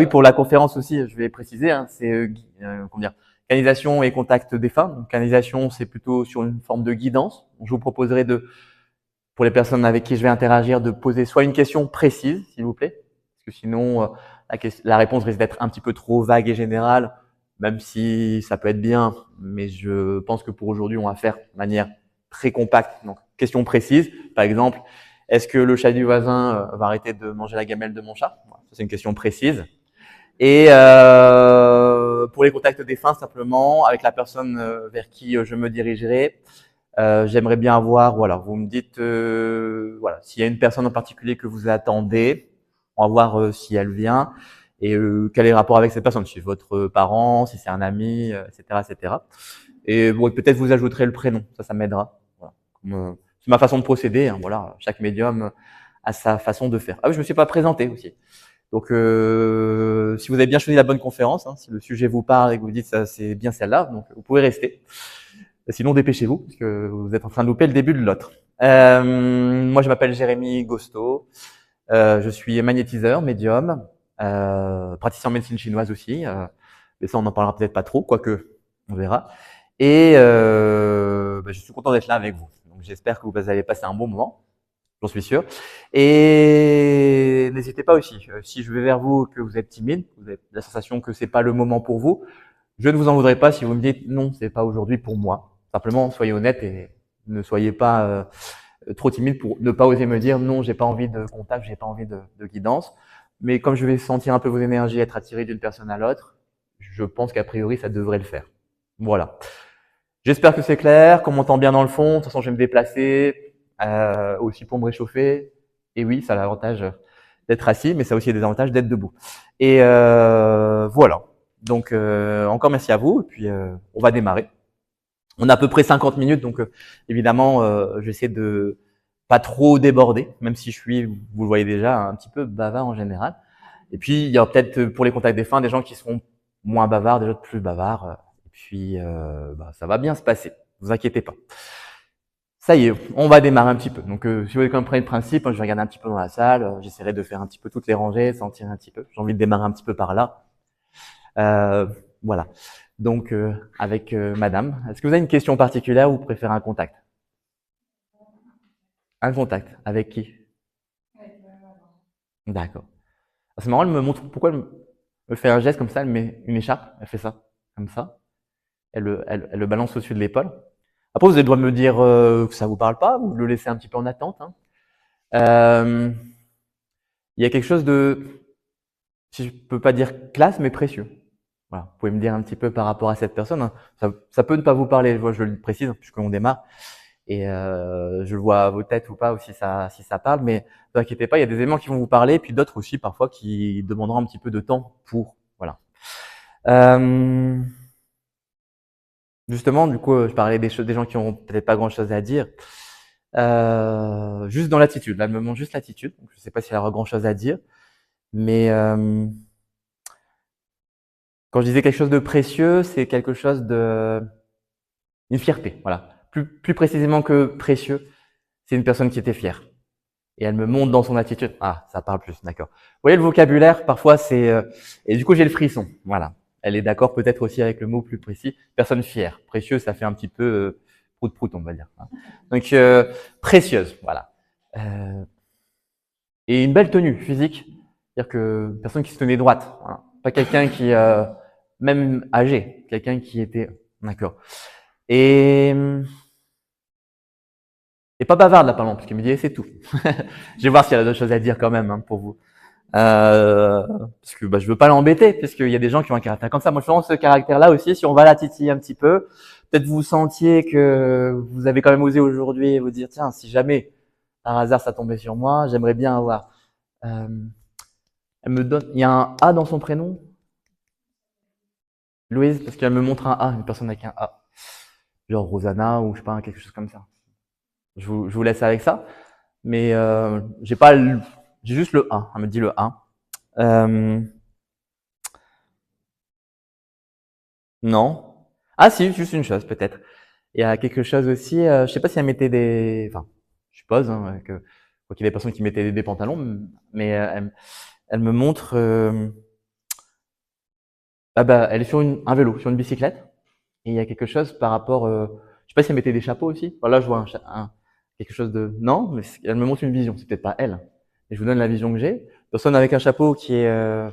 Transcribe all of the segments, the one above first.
Oui, pour la conférence aussi, je vais préciser, hein, c'est comment dire, canalisation et contact défunt. Donc, canalisation, c'est plutôt sur une forme de guidance. Donc, je vous proposerai pour les personnes avec qui je vais interagir, de poser soit une question précise, s'il vous plaît, parce que sinon, la réponse risque d'être un petit peu trop vague et générale, même si ça peut être bien, mais je pense que pour aujourd'hui, on va faire de manière très compacte. Donc, question précise, par exemple, est-ce que le chat du voisin va arrêter de manger la gamelle de mon chat? Voilà, ça, c'est une question précise. Et pour les contacts défunts, simplement, avec la personne vers qui je me dirigerai, j'aimerais bien avoir, voilà, vous me dites, voilà, s'il y a une personne en particulier que vous attendez, on va voir si elle vient et quel est le rapport avec cette personne, si c'est votre parent, si c'est un ami, etc., etc. Et bon, peut-être vous ajouterez le prénom, ça m'aidera. Voilà. C'est ma façon de procéder, hein, voilà, chaque médium a sa façon de faire. Ah oui, je me suis pas présenté aussi. Donc, si vous avez bien choisi la bonne conférence, hein, si le sujet vous parle et que vous dites ça, c'est bien celle-là, donc vous pouvez rester. Sinon, dépêchez-vous, parce que vous êtes en train de louper le début de l'autre. Moi, je m'appelle Jérémy Gosto. Je suis magnétiseur, médium, praticien en médecine chinoise aussi. Mais ça, on n'en parlera peut-être pas trop, quoique, on verra. Et je suis content d'être là avec vous. Donc, j'espère que vous allez passer un bon moment. J'en suis sûr. Et n'hésitez pas aussi, si je vais vers vous que vous êtes timide, vous avez la sensation que c'est pas le moment pour vous, je ne vous en voudrais pas si vous me dites non, c'est pas aujourd'hui pour moi. Simplement, soyez honnête et ne soyez pas trop timide pour ne pas oser me dire non, j'ai pas envie de contact, j'ai pas envie de guidance. Mais comme je vais sentir un peu vos énergies être attiré d'une personne à l'autre, je pense qu'a priori ça devrait le faire. Voilà. J'espère que c'est clair, qu'on m'entend bien dans le fond. De toute façon, je vais me déplacer aussi pour me réchauffer. Et oui, ça a l'avantage d'être assis, mais ça a aussi des avantages d'être debout. Et voilà. Donc, encore merci à vous. Et puis, on va démarrer. On a à peu près 50 minutes, donc évidemment, j'essaie de pas trop déborder, même si je suis, vous le voyez déjà, un petit peu bavard en général. Et puis, il y aura peut-être pour les contacts défunts des gens qui seront moins bavards, des autres plus bavards. Et puis, ça va bien se passer. Ne vous inquiétez pas. Ça y est, on va démarrer un petit peu. Donc, si vous avez compris le principe, je vais regarder un petit peu dans la salle. J'essaierai de faire un petit peu toutes les rangées, sentir un petit peu. J'ai envie de démarrer un petit peu par là. Voilà. Donc, avec madame, est-ce que vous avez une question particulière ou vous préférez un contact? Un contact. Avec qui? D'accord. À ce moment, elle me montre pourquoi elle me fait un geste comme ça, elle met une écharpe, elle fait ça, comme ça. Elle le balance au-dessus de l'épaule. Après, vous avez le droit de me dire que ça vous parle pas, ou de le laisser un petit peu en attente. Hein. Il y a quelque chose de, si je peux pas dire classe, mais précieux. Voilà. Vous pouvez me dire un petit peu par rapport à cette personne. Hein. Ça peut ne pas vous parler, je le précise, puisqu'on démarre. Et je le vois à vos têtes ou pas, ou si ça parle, mais ne vous inquiétez pas, il y a des éléments qui vont vous parler, puis d'autres aussi parfois qui demanderont un petit peu de temps pour. Voilà. Justement, du coup, je parlais des gens qui n'auront peut-être pas grand-chose à dire. Juste dans l'attitude. Là, elle me montre juste l'attitude. Je ne sais pas si elle aura grand-chose à dire, mais quand je disais quelque chose de précieux, c'est quelque chose de une fierté. Voilà. Plus précisément que précieux, c'est une personne qui était fière. Et elle me montre dans son attitude. Ah, ça parle plus, d'accord. Vous voyez le vocabulaire, parfois c'est et du coup j'ai le frisson. Voilà. Elle est d'accord peut-être aussi avec le mot plus précis. Personne fière. Précieux, ça fait un petit peu prout-prout, on va dire. Donc précieuse, voilà. Et une belle tenue physique, c'est-à-dire que personne qui se tenait droite. Voilà. Pas quelqu'un qui même âgé, quelqu'un qui était d'accord. Et pas bavarde là, pardon, parce qu'il me dit c'est tout. Je vais voir s'il y a d'autres choses à dire quand même hein, pour vous. Parce que je veux pas l'embêter, parce qu'il y a des gens qui ont un caractère comme ça. Moi, je pense ce caractère-là aussi, si on va la titiller un petit peu, peut-être vous sentiez que vous avez quand même osé aujourd'hui vous dire, tiens, si jamais par hasard ça tombait sur moi, j'aimerais bien avoir. Elle me donne, il y a un A dans son prénom, Louise, parce qu'elle me montre un A, une personne avec un A, genre Rosanna ou je sais pas, quelque chose comme ça. Je vous laisse avec ça, mais j'ai pas, j'ai juste le 1. Elle me dit le 1. Non. Ah si, juste une chose peut-être. Il y a quelque chose aussi, je sais pas si elle mettait enfin, je suppose hein, qu'il y a des personnes qui mettaient des pantalons, mais elle me montre Elle est sur un vélo, sur une bicyclette. Et il y a quelque chose par rapport, je sais pas si elle mettait des chapeaux aussi. Voilà, je vois quelque chose de, non, mais elle me montre une vision. C'est peut-être pas elle. Et je vous donne la vision que j'ai. Personne avec un chapeau qui est,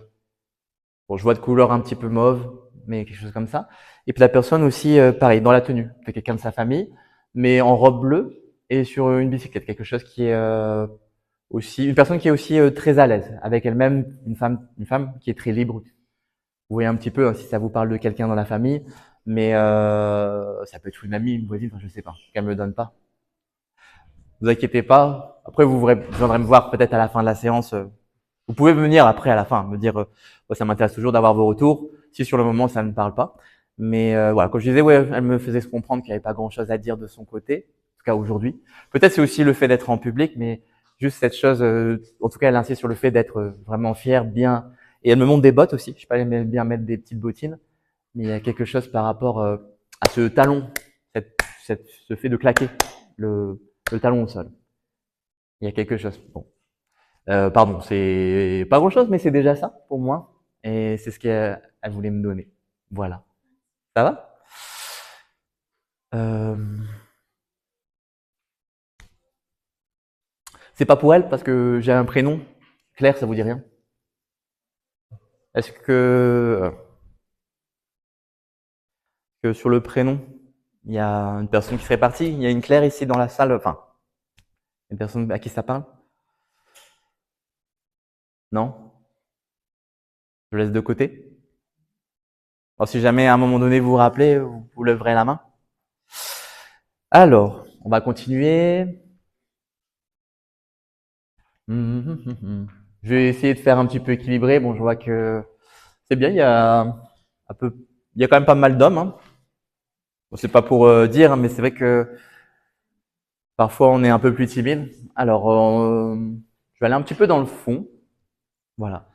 bon, je vois de couleur un petit peu mauve, mais quelque chose comme ça. Et puis la personne aussi, pareil, dans la tenue. C'est quelqu'un de sa famille, mais en robe bleue et sur une bicyclette. Quelque chose qui est aussi, une personne qui est aussi très à l'aise avec elle-même, une femme qui est très libre. Vous voyez un petit peu hein, si ça vous parle de quelqu'un dans la famille, mais ça peut être une amie, une voisine, enfin, je sais pas, qu'elle me le donne pas. Vous inquiétez pas. Après, vous viendrez me voir peut-être à la fin de la séance. Vous pouvez venir après à la fin, me dire, ça m'intéresse toujours d'avoir vos retours. Si sur le moment ça ne me parle pas, mais voilà, comme je disais, ouais, elle me faisait se comprendre qu'il n'y avait pas grand-chose à dire de son côté, en tout cas aujourd'hui. Peut-être c'est aussi le fait d'être en public, mais juste cette chose, en tout cas, elle insiste sur le fait d'être vraiment fière, bien. Et elle me montre des bottes aussi. Je sais pas, elle aime bien mettre des petites bottines, mais il y a quelque chose par rapport à ce talon, ce fait de claquer le talon au sol. Il y a quelque chose. Bon. Pardon, c'est pas grand-chose, mais c'est déjà ça pour moi. Et c'est ce qu'elle voulait me donner. Voilà. Ça va? Euh... C'est pas pour elle parce que j'ai un prénom. Claire, ça vous dit rien? Est-ce que sur le prénom, il y a une personne qui serait partie? Il y a une Claire ici dans la salle, enfin, une personne à qui ça parle? Non? Je laisse de côté. Alors, si jamais à un moment donné vous vous rappelez, vous lèverez la main. Alors, on va continuer. Je vais essayer de faire un petit peu équilibré. Bon, je vois que c'est bien. Il y a quand même pas mal d'hommes. Hein. Bon, c'est pas pour dire, mais c'est vrai que parfois on est un peu plus timide. Alors, je vais aller un petit peu dans le fond. Voilà.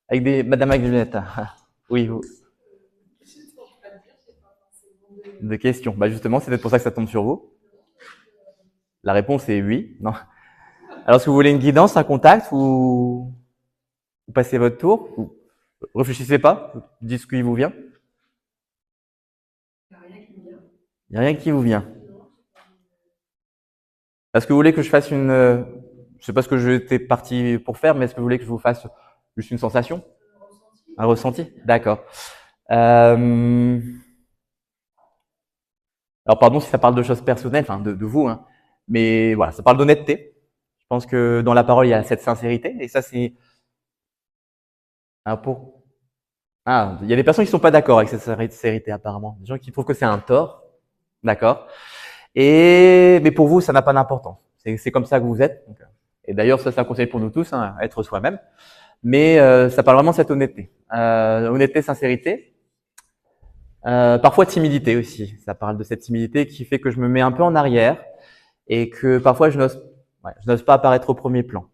Avec Madame Agnelette. Oui, vous. De questions. Bah justement, c'est peut-être pour ça que ça tombe sur vous. La réponse est oui. Non. Alors, est-ce que vous voulez une guidance, un contact ou vous passez votre tour? Réfléchissez pas. Dites ce qui vous vient. Il n'y a rien qui vous vient. Est-ce que vous voulez que je fasse je sais pas ce que j'étais parti pour faire, mais est-ce que vous voulez que je vous fasse juste une sensation? Un ressenti? D'accord. Euh, Alors, pardon si ça parle de choses personnelles, enfin de vous, hein. Mais voilà, ça parle d'honnêteté. Je pense que dans la parole, il y a cette sincérité, et ça, c'est un pour. Ah, il y a des personnes qui sont pas d'accord avec cette sincérité, apparemment. Des gens qui trouvent que c'est un tort. D'accord. Mais pour vous, ça n'a pas d'importance. C'est comme ça que vous êtes. Donc, et d'ailleurs, ça, c'est un conseil pour nous tous, hein, être soi-même. Mais ça parle vraiment de cette honnêteté. Honnêteté, sincérité. Parfois timidité aussi. Ça parle de cette timidité qui fait que je me mets un peu en arrière et que parfois je n'ose pas apparaître au premier plan.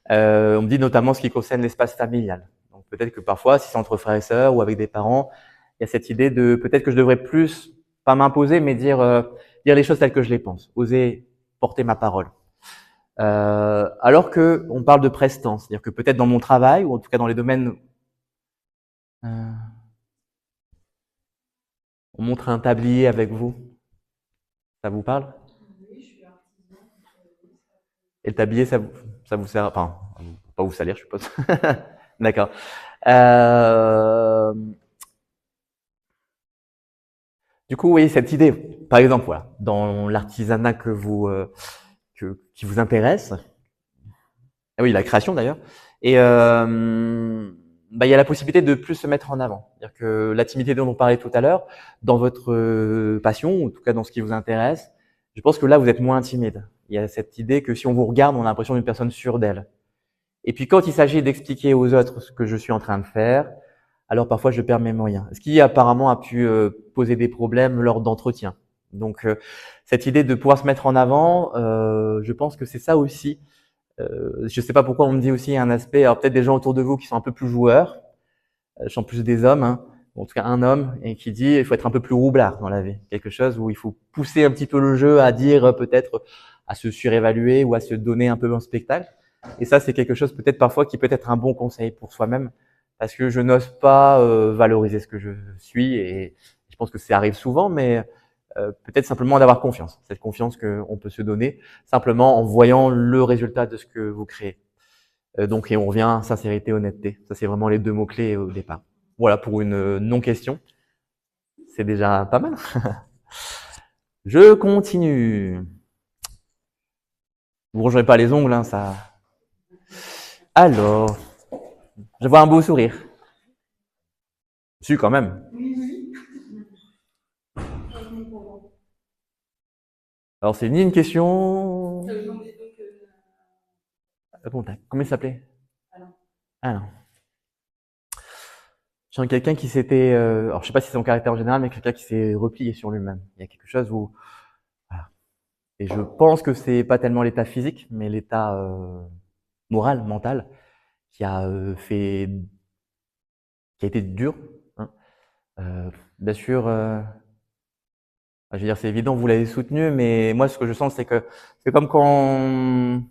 On me dit notamment ce qui concerne l'espace familial. Donc peut-être que parfois, si c'est entre frères et sœurs ou avec des parents, il y a cette idée de peut-être que je devrais plus, pas m'imposer, mais dire les choses telles que je les pense, oser porter ma parole. Alors que on parle de prestance, c'est-à-dire que peut-être dans mon travail ou en tout cas dans les domaines, on montre un tablier avec vous, ça vous parle? Et le tablier, ça vous sert, enfin, pas vous salir, je suppose. D'accord. Du coup, oui, cette idée, par exemple, voilà, dans l'artisanat qui vous intéresse, ah oui, la création d'ailleurs, et il y a la possibilité de plus se mettre en avant. C'est-à-dire que la timidité dont on parlait tout à l'heure, dans votre passion, ou en tout cas dans ce qui vous intéresse, je pense que là, vous êtes moins timide. Il y a cette idée que si on vous regarde, on a l'impression d'une personne sûre d'elle. Et puis quand il s'agit d'expliquer aux autres ce que je suis en train de faire, alors parfois je perds mes moyens. Ce qui apparemment a pu poser des problèmes lors d'entretiens. Donc cette idée de pouvoir se mettre en avant, je pense que c'est ça aussi. Je sais pas pourquoi on me dit aussi un aspect, alors peut-être des gens autour de vous qui sont un peu plus joueurs, je sens plus des hommes, hein, en tout cas un homme, et qui dit il faut être un peu plus roublard dans la vie. Quelque chose où il faut pousser un petit peu le jeu à dire peut-être à se surévaluer ou à se donner un peu en spectacle. Et ça, c'est quelque chose peut-être parfois qui peut être un bon conseil pour soi-même, parce que je n'ose pas valoriser ce que je suis, et je pense que ça arrive souvent, mais peut-être simplement d'avoir confiance, cette confiance qu'on peut se donner simplement en voyant le résultat de ce que vous créez. Donc, et on revient à sincérité, honnêteté. Ça, c'est vraiment les deux mots-clés au départ. Voilà pour une non-question. C'est déjà pas mal. Je continue. Vous ne rongerez pas les ongles, hein, ça. Alors, je vois un beau sourire. Si, quand même. Alors, c'est ni une question. Contact. Comment il s'appelait? Alain. J'ai quelqu'un qui s'était, alors je sais pas si c'est son caractère en général, mais quelqu'un qui s'est replié sur lui-même. Il y a quelque chose où, voilà. Et je pense que c'est pas tellement l'état physique, mais l'état moral, mental, qui a qui a été dur. Hein. Bien sûr, je veux dire, c'est évident, vous l'avez soutenu, mais moi, ce que je sens, c'est que c'est comme quand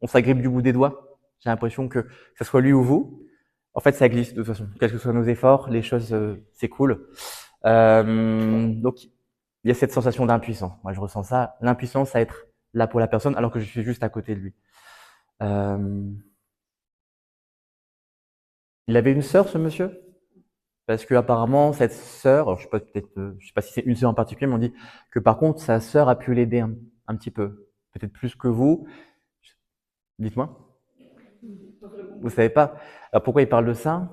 on s'agrippe du bout des doigts. J'ai l'impression que ce soit lui ou vous, en fait, ça glisse de toute façon. Quels que soient nos efforts, les choses s'écoulent. Donc, il y a cette sensation d'impuissance. Moi, je ressens ça, l'impuissance à être là pour la personne, alors que je suis juste à côté de lui. Il avait une sœur, ce monsieur? Parce que apparemment cette sœur, alors je sais pas peut-être, je sais pas si c'est une sœur en particulier, mais on dit que par contre sa sœur a pu l'aider un petit peu, peut-être plus que vous. Dites-moi. Vous savez pas. Alors pourquoi il parle de ça?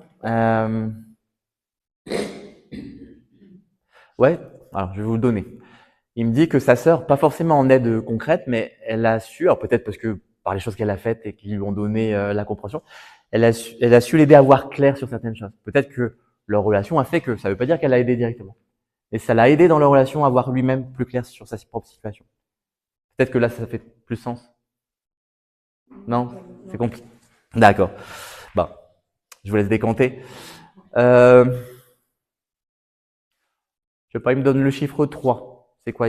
Ouais. Alors je vais vous le donner. Il me dit que sa sœur, pas forcément en aide concrète, mais elle a su, alors peut-être parce que par les choses qu'elle a faites et qui lui ont donné la compréhension, elle a su l'aider à voir clair sur certaines choses. Peut-être que leur relation a fait que ça veut pas dire qu'elle l'a aidé directement. Et ça l'a aidé dans leur relation à voir lui-même plus clair sur sa propre situation. Peut-être que là, ça fait plus sens. Non? C'est compliqué. D'accord. Bah, je vous laisse décanter. Je sais pas, il me donne le chiffre 3. C'est quoi?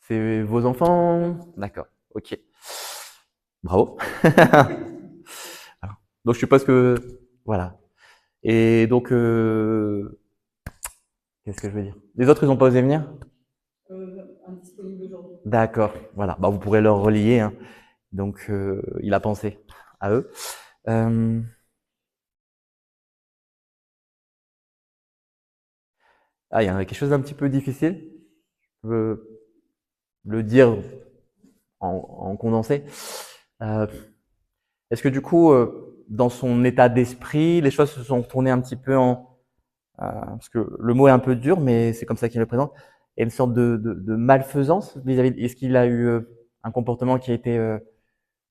C'est vos enfants? D'accord. Ok. Bravo. Donc, je suppose que, voilà. Et donc, qu'est-ce que je veux dire? Les autres, ils ont pas osé venir? Indisponible aujourd'hui. D'accord. Voilà. Bah, vous pourrez leur relier, hein. Donc, il a pensé à eux. Ah, il y a quelque chose d'un petit peu difficile. Je veux le dire en condensé. Euh, Est-ce que du coup, dans son état d'esprit, les choses se sont tournées un petit peu en... parce que le mot est un peu dur, mais c'est comme ça qu'il le présente. Il y a une sorte de malfaisance vis-à-vis. Est-ce qu'il a eu un comportement qui a été...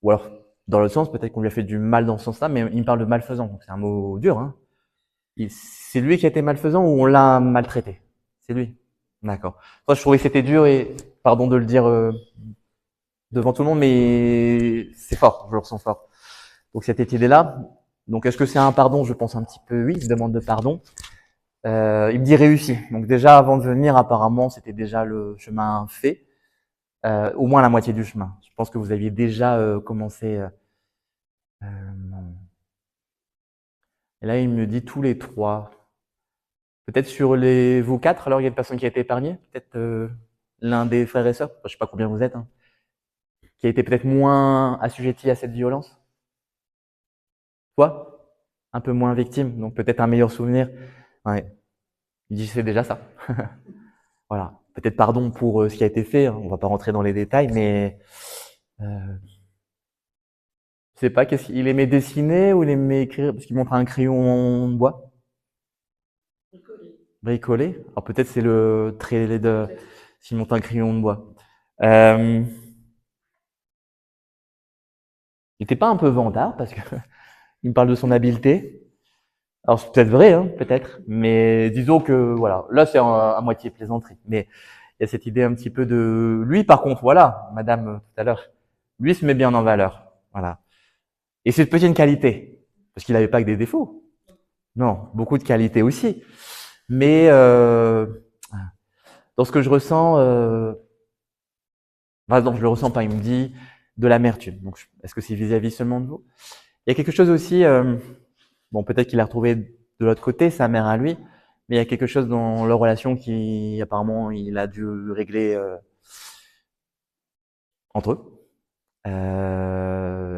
ou alors, dans l'autre sens, peut-être qu'on lui a fait du mal dans ce sens-là, mais il me parle de malfaisant. Donc c'est un mot dur. Hein. C'est lui qui a été malfaisant ou on l'a maltraité? C'est lui. D'accord. Moi, je trouvais que c'était dur et pardon de le dire devant tout le monde, mais c'est fort, je le ressens fort. Donc cette idée-là. Donc est-ce que c'est un pardon? Je pense un petit peu oui, il demande de pardon. Il me dit réussi. Donc déjà avant de venir, apparemment, c'était déjà le chemin fait, au moins la moitié du chemin. Je pense que vous aviez déjà commencé. Et là, il me dit tous les trois. Peut-être sur les vous quatre, alors il y a une personne qui a été épargnée, peut-être l'un des frères et sœurs, enfin, je sais pas combien vous êtes, hein, qui a été peut-être moins assujetti à cette violence. Toi, un peu moins victime, donc peut-être un meilleur souvenir. Ouais. Il dit c'est déjà ça. Voilà. Peut-être pardon pour ce qui a été fait. Hein. On va pas rentrer dans les détails, mais je sais pas qu'est-ce qu'il aimait dessiner ou il aimait écrire parce qu'il montre un crayon en bois. Bricolé. Alors peut-être c'est le trait de s'il montre un crayon de bois. Il n'était pas un peu vandard parce que il me parle de son habileté. Alors c'est peut-être vrai, hein, peut-être, mais disons que voilà, là c'est à moitié plaisanterie. Mais il y a cette idée un petit peu de lui, par contre, voilà, Madame tout à l'heure, lui se met bien en valeur, voilà. Et c'est peut-être une qualité, parce qu'il n'avait pas que des défauts. Non, beaucoup de qualités aussi. Mais dans ce que je ressens, enfin, non, je le ressens pas. Il me dit, de l'amertume. Donc, est-ce que c'est vis-à-vis seulement de vous? Il y a quelque chose aussi, bon, peut-être qu'il a retrouvé de l'autre côté, sa mère à lui, mais il y a quelque chose dans leur relation qui, apparemment, il a dû régler entre eux.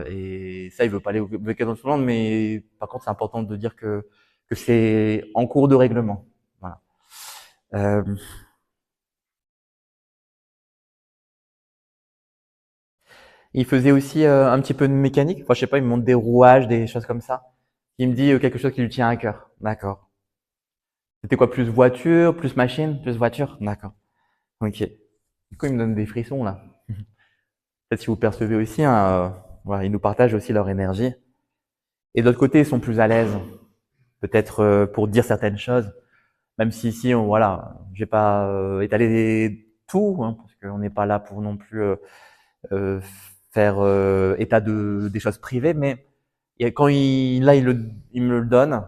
Et ça, il veut pas aller avec dans tout le monde, mais par contre, c'est important de dire que c'est en cours de règlement. Voilà. Il faisait aussi un petit peu de mécanique. Enfin, je sais pas, il me montre des rouages, des choses comme ça. Il me dit quelque chose qui lui tient à cœur. D'accord. C'était quoi, plus voiture, plus machine, plus voiture? D'accord. Ok. Du coup, il me donne des frissons là. Peut-être si vous percevez aussi, hein, voilà, ils nous partagent aussi leur énergie. Et d'autre côté, ils sont plus à l'aise, peut-être pour dire certaines choses. Même si ici, voilà, je vais pas étaler tout, hein, parce qu'on n'est pas là pour non plus euh, faire état des choses privées, mais quand il me le donne,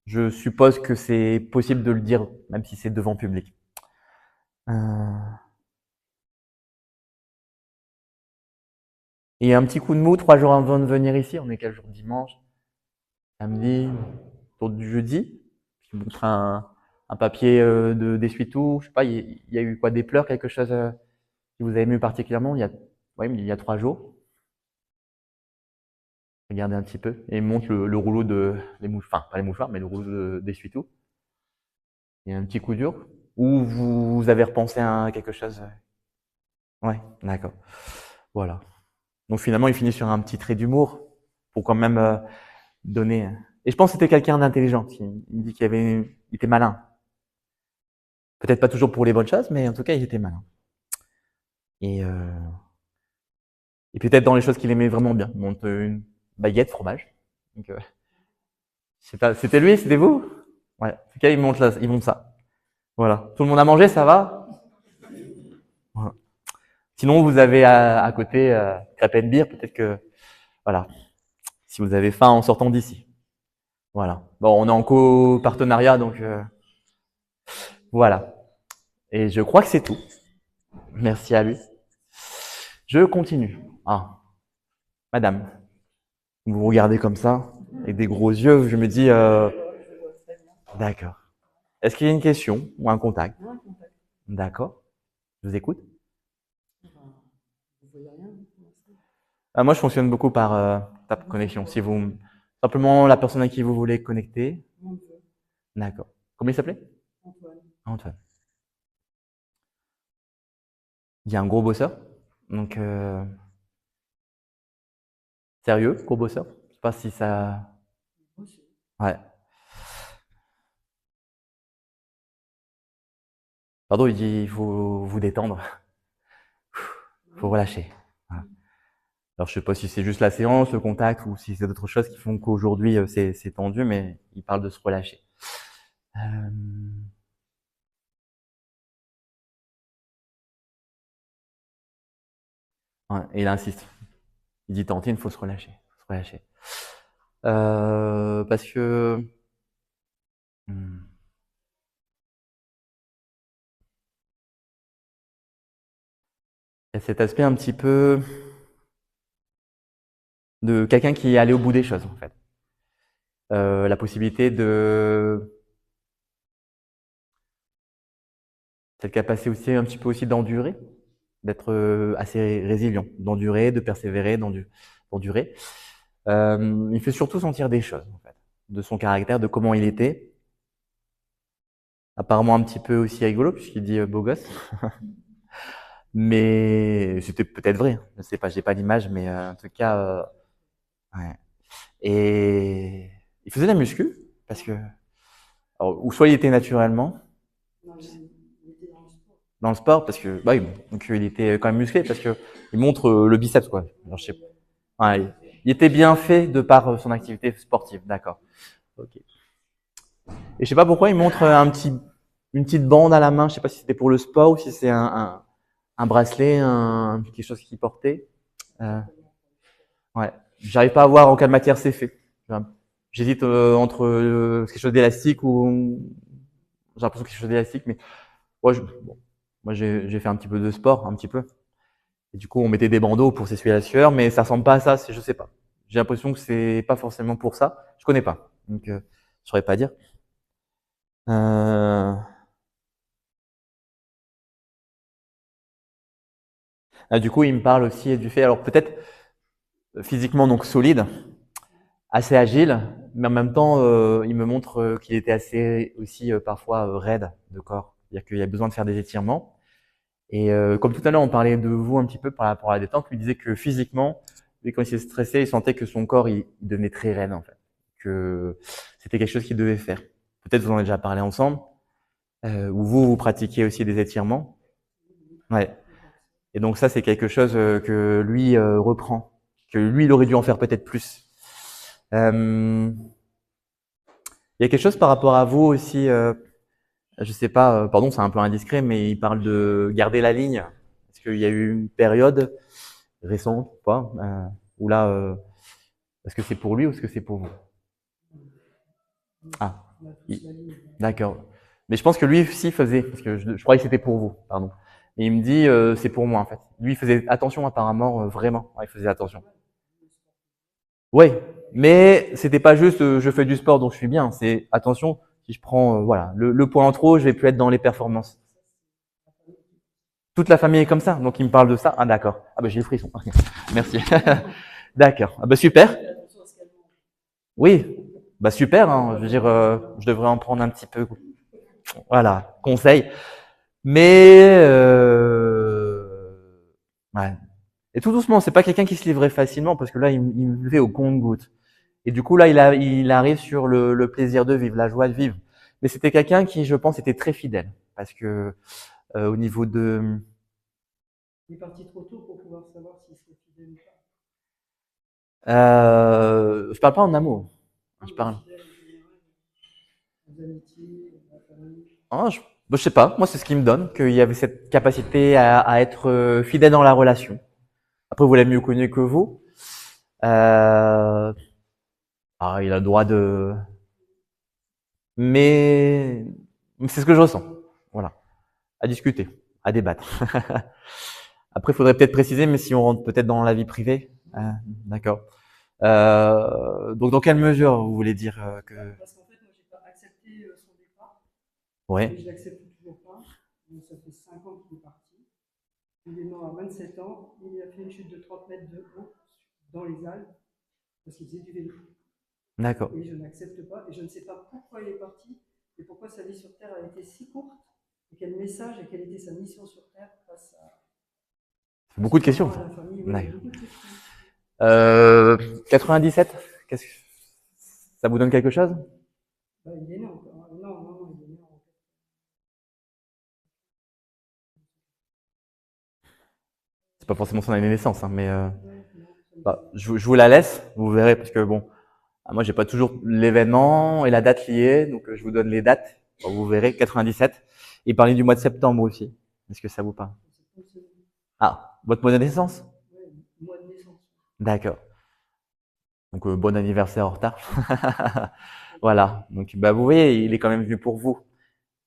je suppose que c'est possible de le dire, même si c'est devant public. Et un petit coup de mou 3 jours avant de venir ici, on est quel jour? Dimanche, samedi, autour du jeudi. Je montre un papier d'essuie-tout, je sais pas, il y a eu quoi, des pleurs, quelque chose qui vous a ému particulièrement ouais, il y a 3 jours. Regardez un petit peu et il montre le rouleau les mouchoirs, enfin pas les mouchoirs, mais le rouleau d'essuie-tout. Il y a un petit coup dur. Ou vous avez repensé à quelque chose? Ouais, d'accord. Voilà. Donc finalement, il finit sur un petit trait d'humour pour quand même donner. Et je pense que c'était quelqu'un d'intelligent. Il me dit il était malin. Peut-être pas toujours pour les bonnes choses, mais en tout cas, il était malin. Et, euh, et peut-être dans les choses qu'il aimait vraiment bien. Il monte une baguette, fromage. Donc, je sais pas, c'était lui, c'était vous? Ouais. En tout cas, il monte ça. Voilà. Tout le monde a mangé, ça va? Voilà. Sinon, vous avez à côté crêpes and beer, peut-être que, voilà, si vous avez faim en sortant d'ici. Voilà. Bon, on est en co-partenariat, donc voilà. Et je crois que c'est tout. Merci à lui. Je continue. Ah, madame, vous vous regardez comme ça, avec des gros yeux, je me dis, d'accord. Est-ce qu'il y a une question ou un contact? Non, contact. D'accord. Je vous écoute. Vous voyez rien pour l'instant. Moi, je fonctionne beaucoup par tap connexion. Si vous, simplement la personne à qui vous voulez connecter. Mon Dieu. D'accord. Comment il s'appelait? Antoine. Antoine. Il y a un gros bosseur. Donc, sérieux, gros bosseur. Je sais pas si ça. Aussi. Ouais. Pardon, il dit il faut vous détendre. Il faut relâcher. Voilà. Alors, je sais pas si c'est juste la séance, le contact, ou si c'est d'autres choses qui font qu'aujourd'hui c'est tendu, mais il parle de se relâcher. Euh, ouais, et il insiste. Il dit Tantine, faut se relâcher. Faut se relâcher. Parce que hmm, il y a cet aspect un petit peu de quelqu'un qui est allé au bout des choses, en fait. La possibilité de cette capacité aussi un petit peu aussi d'endurer, d'être assez résilient, d'endurer, de persévérer, d'endurer. Il fait surtout sentir des choses, en fait, de son caractère, de comment il était. Apparemment un petit peu aussi rigolo, puisqu'il dit beau gosse. Mais c'était peut-être vrai, je sais pas, j'ai pas l'image, mais en tout cas, ouais. Et il faisait de la muscu, parce que, alors, ou soit il était naturellement Non, il était dans le sport. dans le sport, parce que, bah oui, bon, donc il était quand même musclé, parce que il montre le biceps, quoi. Alors, je sais pas. Ouais, il était bien fait de par son activité sportive, d'accord. Ok. Et je sais pas pourquoi il montre une petite bande à la main, je sais pas si c'était pour le sport ou si c'est un bracelet, quelque chose qu'il portait. Euh, ouais, j'arrive pas à voir en quelle matière c'est fait. J'hésite entre quelque chose d'élastique ou j'ai l'impression que c'est quelque chose d'élastique, mais ouais, bon, moi j'ai fait un petit peu de sport, un petit peu. Et du coup, on mettait des bandeaux pour s'essuyer la sueur, mais ça ressemble pas à ça, je sais pas. J'ai l'impression que c'est pas forcément pour ça. Je connais pas, donc je saurais pas dire. Euh, du coup, il me parle aussi du fait, alors peut-être physiquement donc solide, assez agile, mais en même temps, il me montre qu'il était assez aussi parfois raide de corps. C'est-à-dire qu'il y a besoin de faire des étirements. Et comme tout à l'heure, on parlait de vous un petit peu par rapport à la détente, lui disait que physiquement, lui, quand il s'est stressé, il sentait que son corps, il devenait très raide en fait, que c'était quelque chose qu'il devait faire. Peut-être vous en avez déjà parlé ensemble, ou vous pratiquiez aussi des étirements. Ouais. Et donc ça, c'est quelque chose que lui reprend, que lui, il aurait dû en faire peut-être plus. Il y a quelque chose par rapport à vous aussi, je sais pas, pardon, c'est un peu indiscret, mais il parle de garder la ligne. Est-ce qu'il y a eu une période récente ou pas, où là, est-ce que c'est pour lui ou est-ce que c'est pour vous? Ah, d'accord. Mais je pense que lui aussi faisait, parce que je croyais que c'était pour vous, pardon. Et il me dit, c'est pour moi en fait. Lui, il faisait attention apparemment, vraiment. Ouais, il faisait attention. Oui, mais c'était pas juste je fais du sport donc je suis bien. C'est attention, si je prends voilà le poids en trop, je vais plus être dans les performances. Toute la famille est comme ça, donc il me parle de ça. Ah d'accord. Ah bah j'ai le frisson. Merci. D'accord. Ah bah super. Oui. Bah super. Hein. Je veux dire, je devrais en prendre un petit peu. Voilà, conseil. Mais ouais. Et tout doucement, c'est pas quelqu'un qui se livrait facilement parce que là, il me fait au compte-gouttes. Et du coup, là, il arrive sur le plaisir de vivre, la joie de vivre. Mais c'était quelqu'un qui, je pense, était très fidèle. Parce que au niveau de... Il est parti trop tôt pour pouvoir savoir s'il serait fidèle ou pas. Je parle pas en amour. Je parle... Les amitiés, la famille. Oh, je sais pas. Moi, c'est ce qui me donne, qu'il y avait cette capacité à être fidèle dans la relation. Après, vous l'avez mieux connu que vous. Il a le droit de... Mais c'est ce que je ressens. Voilà. À discuter, à débattre. Après, il faudrait peut-être préciser, mais si on rentre peut-être dans la vie privée. D'accord. Donc, dans quelle mesure vous voulez dire que... Parce qu'en fait, moi, j'ai pas accepté son départ. Ouais. Et je l'accepte toujours pas. Donc, ça fait 5 ans qu'il est parti. Il est mort à 27 ans. Il a fait une chute de 30 mètres de haut dans les Alpes parce qu'il faisait du vélo. D'accord. Et je n'accepte pas. Et je ne sais pas pourquoi il est parti et pourquoi sa vie sur Terre a été si courte et quel message et quelle était sa mission sur Terre face à Beaucoup de questions. à la famille. Ouais. Beaucoup de questions. 97, qu'est-ce que ça vous donne quelque chose? Bah, il est né encore. Non, il est né encore. C'est pas forcément son année de naissance, hein, mais je vous la laisse, vous verrez, parce que bon, moi j'ai pas toujours l'événement et la date liée, donc je vous donne les dates. Bon, vous verrez, 97. Et parlez du mois de septembre aussi. Est-ce que ça vous parle? Ah, votre mois de naissance? Ouais, mois de naissance. D'accord. Donc bon anniversaire en retard. Voilà. Donc bah vous voyez, il est quand même venu pour vous.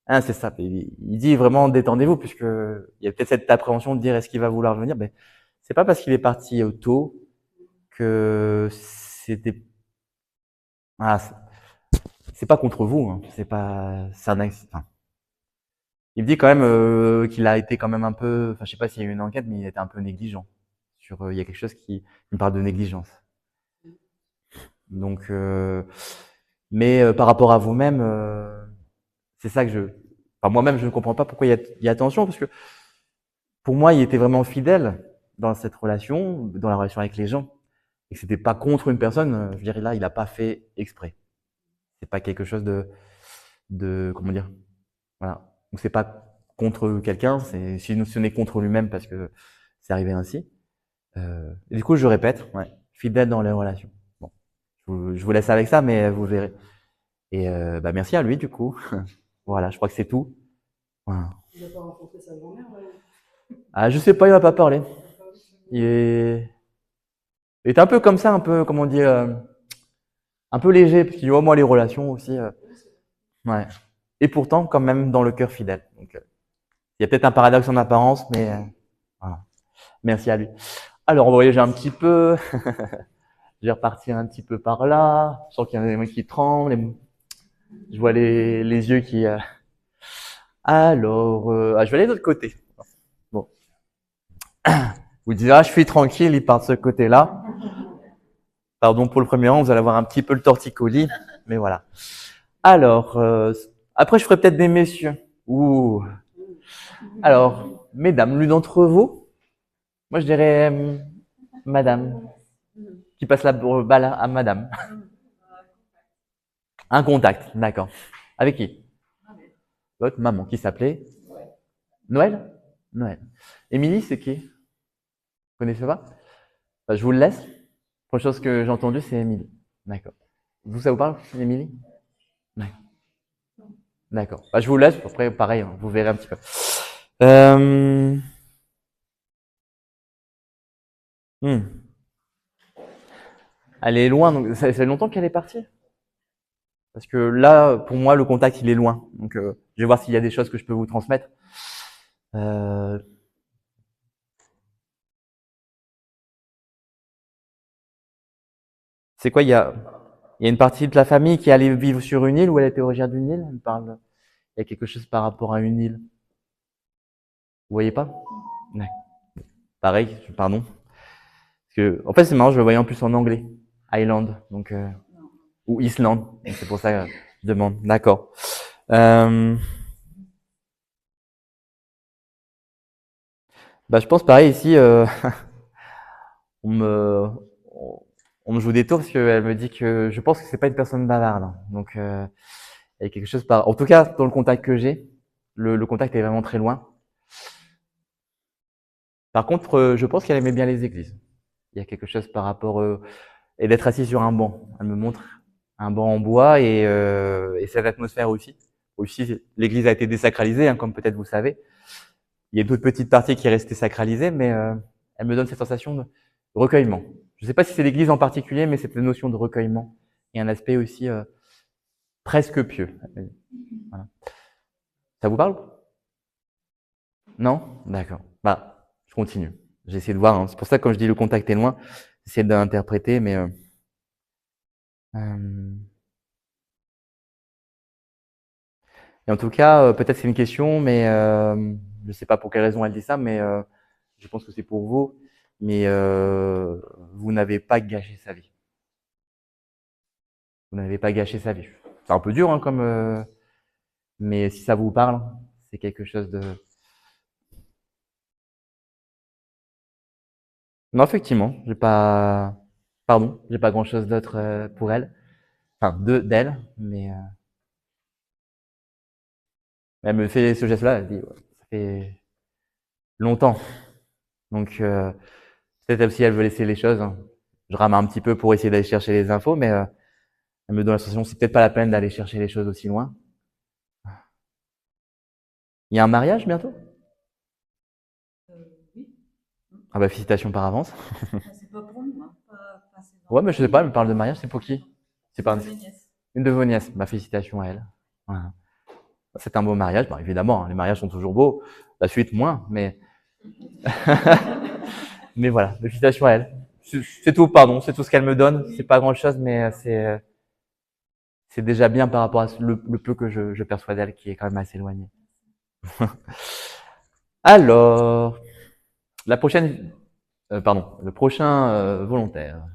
Hein, c'est ça. Il dit vraiment détendez-vous, puisque il y a peut-être cette appréhension de dire est-ce qu'il va vouloir venir. Ben c'est pas parce qu'il est parti tôt que c'était. Ah, c'est pas contre vous. Hein. C'est pas. C'est un accident. Enfin, il me dit quand même qu'il a été quand même un peu. Enfin, je sais pas s'il y a eu une enquête, mais il était un peu négligent. Sur, il y a quelque chose qui me parle de négligence. Donc, mais par rapport à vous-même, c'est ça que je. Enfin, moi-même, je ne comprends pas pourquoi il y a tension, parce que pour moi, il était vraiment fidèle dans cette relation, dans la relation avec les gens, et que c'était pas contre une personne. Je dirais là, il n'a pas fait exprès. C'est pas quelque chose de comment dire. Voilà. Donc c'est pas contre quelqu'un, c'est si ce n'est contre lui-même parce que c'est arrivé ainsi. Et du coup, je répète, ouais, fidèle dans les relations. Bon, je vous laisse avec ça, mais vous verrez. Et bah merci à lui du coup. Voilà, je crois que c'est tout. Voilà. Il n'a pas rencontré sa grand-mère, là. Ah, je sais pas, il m'a pas parlé. Il est... il est un peu comme ça, un peu, comment on dit, un peu léger, parce qu'il dit, oh, moi, les relations aussi. Ouais. Et pourtant, quand même, dans le cœur fidèle. Donc, il y a peut-être un paradoxe en apparence, mais voilà. Merci à lui. Alors, on va voyager un petit peu. Je vais repartir un petit peu par là. Je sens qu'il y en a des mains qui tremblent. Je vois les yeux qui... Alors, je vais aller de l'autre côté. Bon. Vous direz, je suis tranquille, il part de ce côté-là. Pardon pour le premier rang, vous allez avoir un petit peu le torticolis. Mais voilà. Alors, après, je ferai peut-être des messieurs. Ouh. Alors, mesdames, l'une d'entre vous, moi je dirais madame, qui passe la balle à madame. Un contact, d'accord. Avec qui? Votre maman, qui s'appelait Noël? Noël. Émilie, c'est qui? Vous connaissez pas? Bah, je vous le laisse. Première chose que j'ai entendue, c'est Émilie. D'accord. Vous, ça vous parle, Émilie? D'accord. D'accord. Bah, je vous laisse. Après, pareil, hein, vous verrez un petit peu. Hmm. Elle est loin, donc ça fait longtemps qu'elle est partie. Parce que là, pour moi, le contact, il est loin. Donc, je vais voir s'il y a des choses que je peux vous transmettre. C'est quoi, il y a une partie de la famille qui est allée vivre sur une île ou elle était originaire d'une île? Elle me parle. Il y a quelque chose par rapport à une île. Vous voyez pas? Ouais. Pareil, pardon. Parce que, en fait, c'est marrant, je le voyais en plus en anglais. Island, donc, ou Island. Donc, c'est pour ça que je demande. D'accord. Bah, je pense pareil ici, on me, on me joue des tours parce qu'elle me dit que je pense que c'est pas une personne bavarde. Hein. Donc, il y a quelque chose par, en tout cas, dans le contact que j'ai, le contact est vraiment très loin. Par contre, je pense qu'elle aimait bien les églises. Il y a quelque chose par rapport et d'être assis sur un banc. Elle me montre un banc en bois et cette atmosphère aussi. Aussi, l'église a été désacralisée, hein, comme peut-être vous savez. Il y a d'autres petites parties qui est restée sacralisée, mais elle me donne cette sensation de recueillement. Je ne sais pas si c'est l'église en particulier, mais cette notion de recueillement et un aspect aussi presque pieux. Voilà. Ça vous parle? Non? D'accord. Bah, je continue. J'essaie de voir. Hein. C'est pour ça que quand je dis le contact est loin, j'essaie d'interpréter, mais et en tout cas, peut-être c'est une question, mais je ne sais pas pour quelle raison elle dit ça, mais je pense que c'est pour vous. Mais vous n'avez pas gâché sa vie. Vous n'avez pas gâché sa vie. C'est un peu dur, hein, comme. Mais si ça vous parle, c'est quelque chose de. Non, effectivement, j'ai pas. Pardon, j'ai pas grand-chose d'autre pour elle. Enfin, d'elle, mais elle me fait ce geste-là. Elle dit, ouais, ça fait longtemps. Donc peut-être aussi elle veut laisser les choses. Hein. Je rame un petit peu pour essayer d'aller chercher les infos, mais elle me donne la sensation que c'est peut-être pas la peine d'aller chercher les choses aussi loin. Il y a un mariage bientôt? Oui. Ah bah félicitations par avance. C'est pas pour nous, hein. Ouais, mais je sais pas, elle me parle de mariage, c'est pour qui? C'est pas Mes nièces. une de vos nièces. Bah félicitations à elle. Voilà. C'est un beau mariage. Bah, évidemment, hein, les mariages sont toujours beaux. La suite moins, mais mais voilà. Félicitations à elle. C'est tout, pardon. C'est tout ce qu'elle me donne. C'est pas grand-chose, mais c'est déjà bien par rapport à le peu que je perçois d'elle, qui est quand même assez éloigné. Alors, la prochaine, pardon, le prochain volontaire.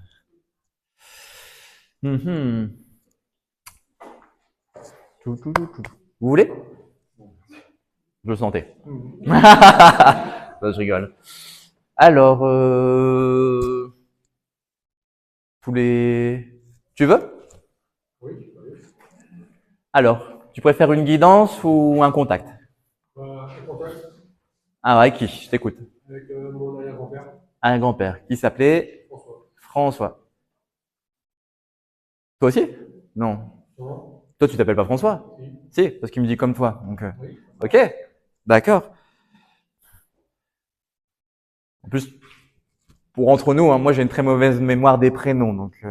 Mhm. Vous voulez? Je le sentais. Ça, je rigole. Alors, tu veux? Alors, tu préfères une guidance ou un contact? Un contact Ah ouais, qui? Je t'écoute. avec mon arrière-grand-père, Un grand-père qui s'appelait François. François. Toi aussi? Non. Non. Toi, tu t'appelles pas François? Si. Si, parce qu'il me dit comme toi. Donc, Oui. ok, d'accord. En plus, pour entre nous, hein, moi j'ai une très mauvaise mémoire des prénoms, donc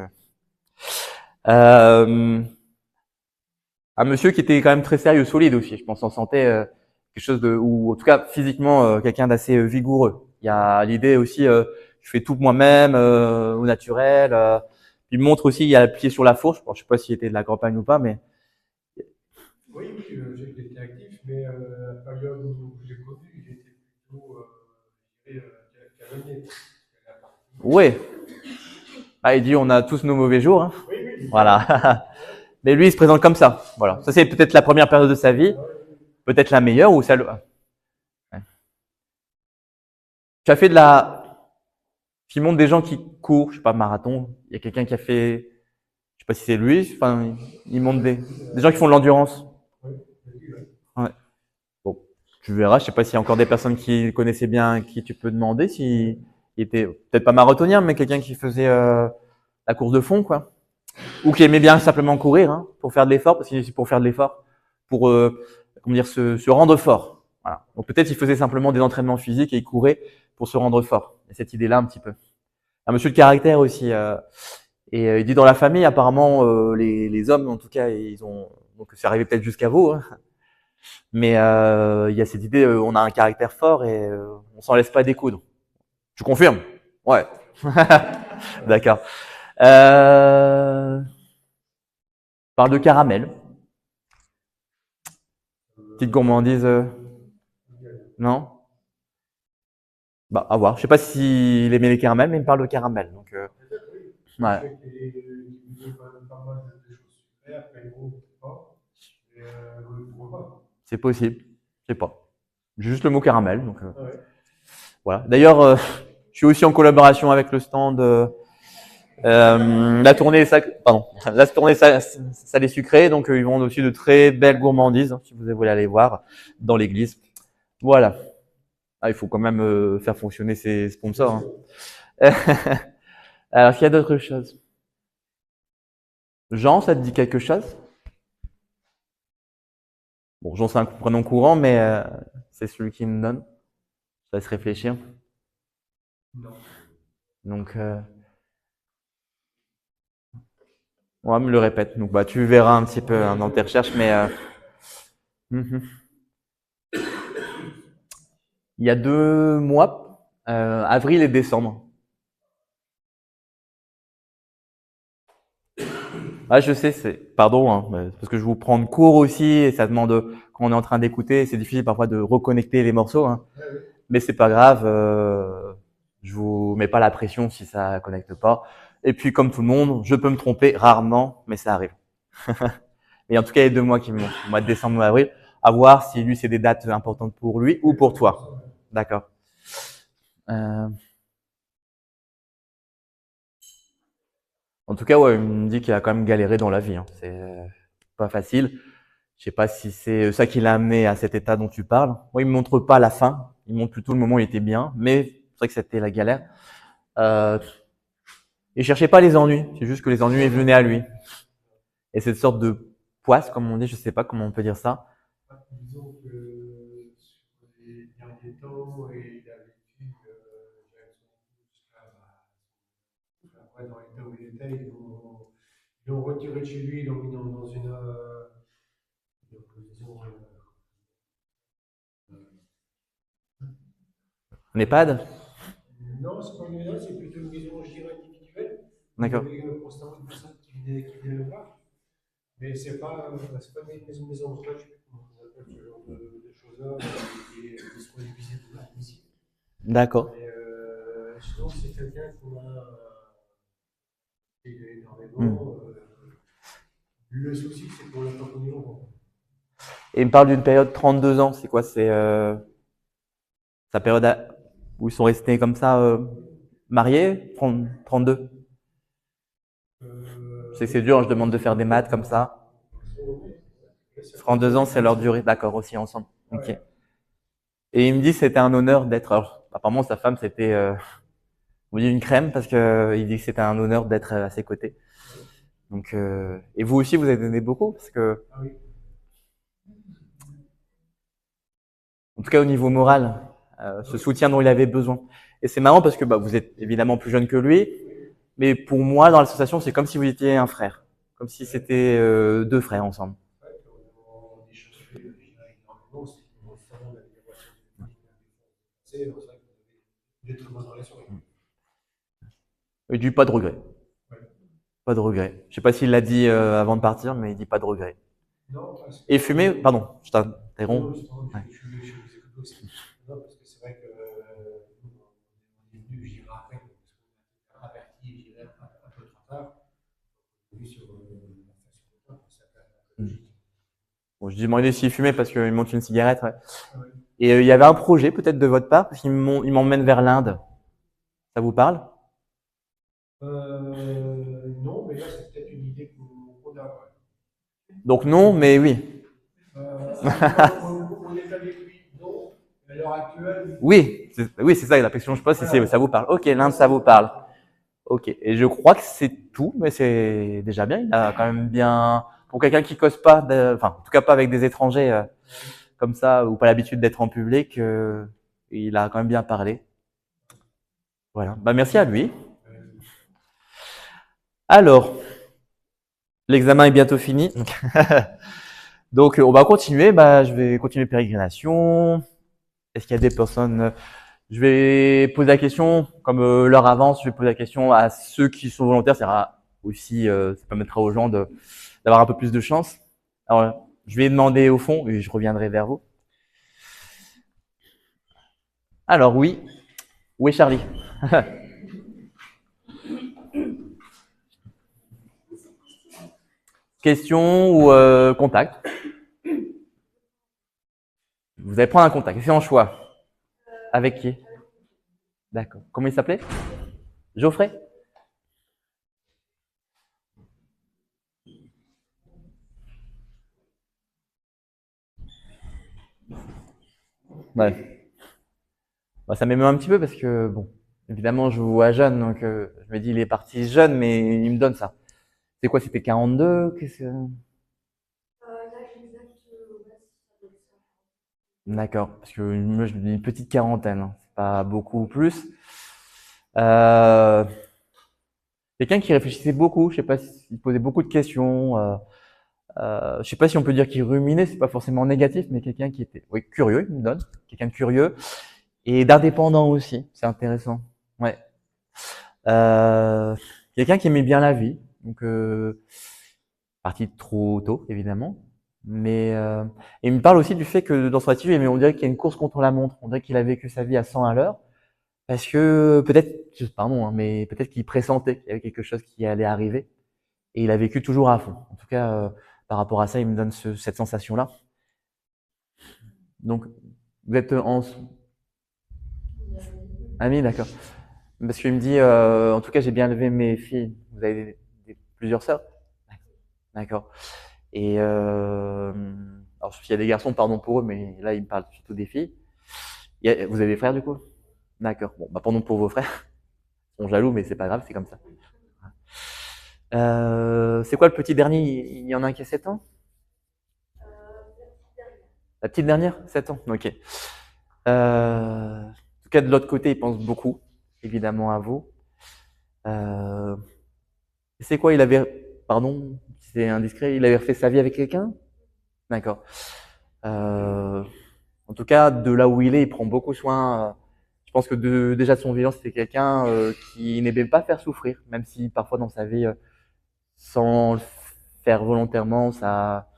un monsieur qui était quand même très sérieux, solide aussi. Je pense en santé quelque chose de, ou en tout cas physiquement quelqu'un d'assez vigoureux. Il y a l'idée aussi, je fais tout moi-même, au naturel. Il me montre aussi, il y a le pied sur la fourche. Bon, je sais pas s'il était de la campagne ou pas, mais Oui, oui, j'ai été actif, mais la période où j'ai connu, il était plutôt, je dirais, canonnier. ouais. Ah, il dit on a tous nos mauvais jours, hein. Oui, oui. Voilà. Mais lui, il se présente comme ça. Voilà. Ça, c'est peut-être la première période de sa vie, peut-être la meilleure ou celle. Ouais. Tu as fait de la. Tu montres des gens qui courent, je sais pas, marathon. Il y a quelqu'un qui a fait, je sais pas si c'est lui. Enfin, il montre des gens qui font de l'endurance. Ouais. Bon, tu verras. Je sais pas s'il y a encore des personnes qui connaissaient bien, qui tu peux demander s'il était peut-être pas marathonien, mais quelqu'un qui faisait la course de fond, quoi. Ou qui aimait bien simplement courir, hein, pour faire de l'effort, parce qu'il est aussi pour faire de l'effort, pour comment dire, se rendre fort. Voilà. Donc peut-être il faisait simplement des entraînements physiques et il courait pour se rendre fort. Il y a cette idée-là un petit peu. Un monsieur de caractère aussi. Et il dit dans la famille, apparemment, les hommes, en tout cas, ils ont donc c'est arrivé peut-être jusqu'à vous, hein, mais il y a cette idée, on a un caractère fort et on s'en laisse pas découdre. Tu confirmes? Ouais. D'accord. Parle de caramel. Petite gourmandise, non? Bah, à voir. Je sais pas s'il aimait les caramels, mais il me parle de caramel. Donc, ouais. Je sais qu'il faisait quand même pas mal de choses super, après, gros, peut-être pas. Et pourquoi pas? C'est possible. Je sais pas. J'ai juste le mot caramel. Donc, Ah ouais. voilà. D'ailleurs, je suis aussi en collaboration avec le stand la tournée pardon, la tournée salé sucré. Donc, ils vendent aussi de très belles gourmandises, hein, si vous voulez aller voir dans l'église. Voilà. Ah, il faut quand même faire fonctionner ses sponsors, hein. Alors, est-ce qu'il y a d'autres choses? Jean, ça te dit quelque chose? Bon, Jean, c'est un prénom courant, mais c'est celui qui me donne. Ça laisse réfléchir. Non. Donc, on va me le répète. Donc, bah, tu verras un petit peu hein, dans tes recherches, mais il y a 2 mois, avril et décembre. Ah, je sais, pardon, hein, parce que je vous prends de cours aussi et ça demande, quand on est en train d'écouter, c'est difficile parfois de reconnecter les morceaux, hein. Ouais, ouais. Mais c'est pas grave, je vous mets pas la pression si ça connecte pas. Et puis, comme tout le monde, je peux me tromper rarement, mais ça arrive. Mais en tout cas, il y a 2 mois qui me manquent, le mois de décembre ou avril, à voir si lui, c'est des dates importantes pour lui ou pour toi. D'accord. Euh, En tout cas, ouais, il me dit qu'il a quand même galéré dans la vie, hein. C'est pas facile. Je sais pas si c'est ça qui l'a amené à cet état dont tu parles. Moi, il me montre pas la fin. Il montre plutôt le moment où il était bien. Mais c'est vrai que c'était la galère. Euh, il cherchait pas les ennuis. C'est juste que les ennuis venaient à lui. Et cette sorte de poisse, comme on dit, je sais pas comment on peut dire ça. Disons que sur les derniers temps, il a vécu avec son jusqu'à après, dans l'état où il était, ils l'ont retiré de chez lui, ils l'ont mis dans une, disons, Un EHPAD? non, c'est pas une maison, c'est plutôt une maison, je dirais, individuelle. Il y D'accord. avait constamment une personne qui venait le voir. Mais c'est pas une maison de retraite, je sais plus comment on appelle ce genre de choses-là, qui sont visibles à domicile. D'accord. Mais sinon, c'est quelqu'un qu'on a aidé Hmm. énormément. Le souci, c'est qu'on l'a pas connu longtemps. Et il me parle d'une période 32 ans. C'est quoi? C'est sa période où ils sont restés comme ça, mariés? 32. C'est dur, je demande de faire des maths comme ça. 32 ans, c'est leur durée. D'accord, aussi ensemble. Ok. Et il me dit que c'était un honneur d'être. Alors, apparemment, sa femme, c'était on dit une crème parce que il dit que c'était un honneur d'être à ses côtés. Donc, et vous aussi, vous avez donné beaucoup parce que, Ah oui. en tout cas, au niveau moral, ce soutien dont il avait besoin. Et c'est marrant parce que bah, vous êtes évidemment plus jeune que lui, mais pour moi, dans l'association, c'est comme si vous étiez un frère, comme si c'était 2 frères ensemble. On échangeait énormément, c'est constamment l'amélioration du public, c'est vrai que d'être dans la relation. Il dit pas de regret. Ouais. Pas de regret. Je sais pas s'il l'a dit avant de partir, mais il dit pas de regret. Non, parce que. Et fumer, pardon, je t'interromps. Non, justement, Ouais. je vous écoute aussi. Non, parce que c'est vrai que nous, on est venu, j'irai après, parce qu'on a averti, j'irai un peu trop tard. On est venu sur la station de temps, ça fait un peu logique. Bon, je lui ai demandé s'il fumait parce qu'il monte une cigarette. Ouais. Ah ouais. Et il y avait un projet peut-être de votre part, parce qu'il m'emmène vers l'Inde. Ça vous parle? Non, mais là, c'est peut-être une idée qu'on a. Ouais. Donc non, mais oui. On est avec lui, non. À l'heure actuelle, Oui, c'est ça la question que je pose, c'est voilà. si ça vous parle. Ok, l'Inde, ça vous parle. Ok, et je crois que c'est tout, mais c'est déjà bien. Il a quand même bien, pour quelqu'un qui cause pas, enfin, en tout cas pas avec des étrangers comme ça, ou pas l'habitude d'être en public, il a quand même bien parlé. Voilà. Bah merci à lui. Alors, l'examen est bientôt fini. Donc, on va continuer. Bah, je vais continuer pérégrination. Est-ce qu'il y a des personnes Je vais poser la question, comme l'heure avance, je vais poser la question à ceux qui sont volontaires. Ça aussi, ça permettra aux gens d'avoir un peu plus de chance. Alors, je vais demander au fond et je reviendrai vers vous. Alors oui, où est Charlie? Question ou contact? Vous allez prendre un contact. C'est en choix. Avec qui? D'accord. Comment il s'appelait? Geoffrey? Ouais. Bah, ça m'émeut un petit peu parce que, bon, évidemment, je vous vois jeune, donc je me dis, il est parti jeune, mais il me donne ça. C'est quoi? C'était 42? D'accord. Parce que moi, je dis une petite quarantaine, hein. C'est pas beaucoup plus. Euh, Quelqu'un qui réfléchissait beaucoup, je sais pas s'il posait beaucoup de questions. Je sais pas si on peut dire qu'il ruminait, c'est pas forcément négatif, mais quelqu'un qui était, oui, curieux, il me donne, quelqu'un de curieux et d'indépendant aussi, c'est intéressant. Ouais. Euh, Quelqu'un qui aimait bien la vie, donc parti trop tôt évidemment, mais il me parle aussi du fait que dans son attitude, on dirait qu'il y a une course contre la montre, on dirait qu'il a vécu sa vie à 100 à l'heure, parce que peut-être, pardon, hein, mais peut-être qu'il pressentait qu'il y avait quelque chose qui allait arriver. Et il a vécu toujours à fond. En tout cas, par rapport à ça, il me donne cette sensation-là. Donc, vous êtes en ami, d'accord. Parce qu'il me dit, en tout cas, j'ai bien élevé mes filles. Vous avez plusieurs sœurs? D'accord. Et alors, s'il y a des garçons, pardon pour eux, mais là, il me parle surtout des filles. Vous avez des frères, du coup? D'accord. Bon, bah, pardon pour vos frères. Ils sont jaloux, mais c'est pas grave, c'est comme ça. C'est quoi le petit dernier? Il y en a un qui a 7 ans? La petite dernière? 7 ans, ok. En tout cas, de l'autre côté, il pense beaucoup, évidemment, à vous. Euh, c'est quoi? Pardon, si c'est indiscret, il avait refait sa vie avec quelqu'un? D'accord. En tout cas, de là où il est, il prend beaucoup soin. Je pense que déjà de son vivant, c'était quelqu'un qui n'aimait pas faire souffrir, même si parfois dans sa vie, sans le faire volontairement, ça,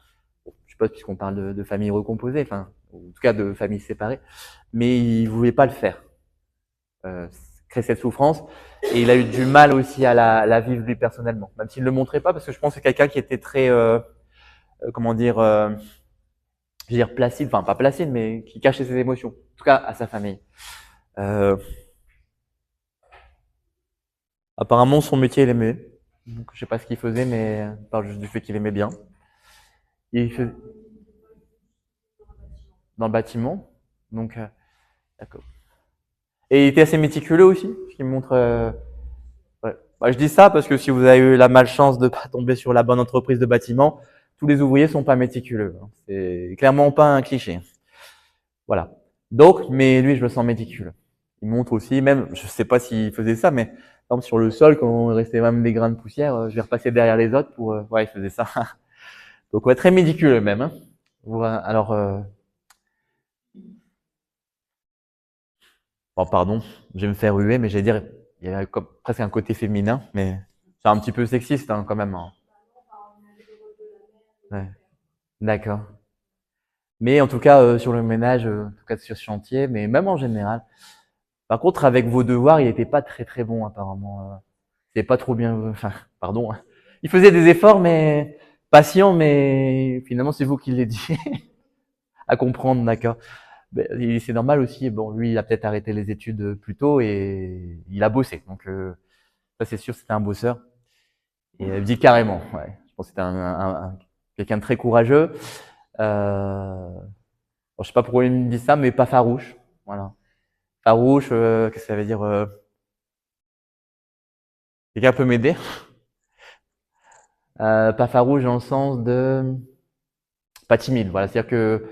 bon, je suppose puisqu'on parle de famille recomposée, enfin, en tout cas de famille séparée, mais il voulait pas le faire. Créer cette souffrance et il a eu du mal aussi à la vivre lui personnellement, même s'il ne le montrait pas parce que je pense que c'est quelqu'un qui était très comment dire je veux dire placide, enfin pas placide mais qui cachait ses émotions, en tout cas à sa famille. Euh, Apparemment son métier il aimait, donc je sais pas ce qu'il faisait mais il parle juste du fait qu'il aimait bien. Il fait dans le bâtiment, donc d'accord. Et il était assez méticuleux aussi, ce qui me montre ouais. Bah, je dis ça parce que si vous avez eu la malchance de pas tomber sur la bonne entreprise de bâtiment, tous les ouvriers sont pas méticuleux. C'est clairement pas un cliché. Voilà. Donc, mais lui, je le sens méticuleux. Il montre aussi, même, je sais pas s'il faisait ça, mais par exemple sur le sol, quand il restait même des grains de poussière, je vais repasser derrière les autres pour. Ouais, il faisait ça. Donc, ouais, très méticuleux même. Hein. Alors, Bon, pardon, je vais me faire huer, mais j'allais dire, il y a presque un côté féminin, mais c'est un petit peu sexiste hein, quand même. Hein. Ouais. D'accord. Mais en tout cas, sur le ménage, en tout cas sur ce chantier, mais même en général. Par contre, avec vos devoirs, il était pas très très bon apparemment. C'est pas trop bien. Enfin, pardon. Hein. Il faisait des efforts, mais patient, mais finalement c'est vous qui l'avez dit à comprendre, d'accord. Ben, c'est normal aussi. Bon, lui, il a peut-être arrêté les études plus tôt et il a bossé. Donc ça, c'est sûr, c'était un bosseur. Et elle dit carrément. Ouais. Je pense que c'était quelqu'un de très courageux. Bon, je sais pas pourquoi il me dit ça, mais pas farouche. Voilà. Farouche, qu'est-ce que ça veut dire quelqu'un peut m'aider pas farouche dans le sens de pas timide. Voilà, c'est-à-dire que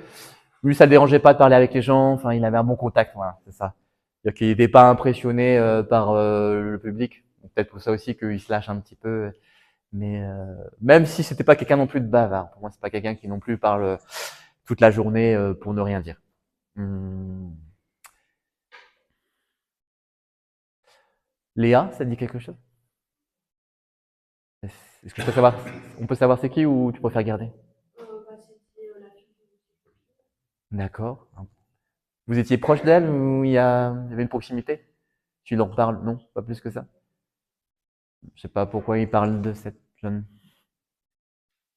lui, ça le dérangeait pas de parler avec les gens. Enfin, il avait un bon contact. Voilà, c'est ça. C'est-à-dire qu'il n'était pas impressionné par le public. Peut-être pour ça aussi qu'il se lâche un petit peu. Mais même si c'était pas quelqu'un non plus de bavard. Pour moi, c'est pas quelqu'un qui non plus parle toute la journée pour ne rien dire. Hum. Léa, ça te dit quelque chose? Est-ce que je peux savoir, on peut savoir c'est qui ou tu préfères garder? D'accord. Vous étiez proche d'elle ou il y avait une proximité? Tu leur parles? Non, pas plus que ça. Je sais pas pourquoi il parle de cette jeune.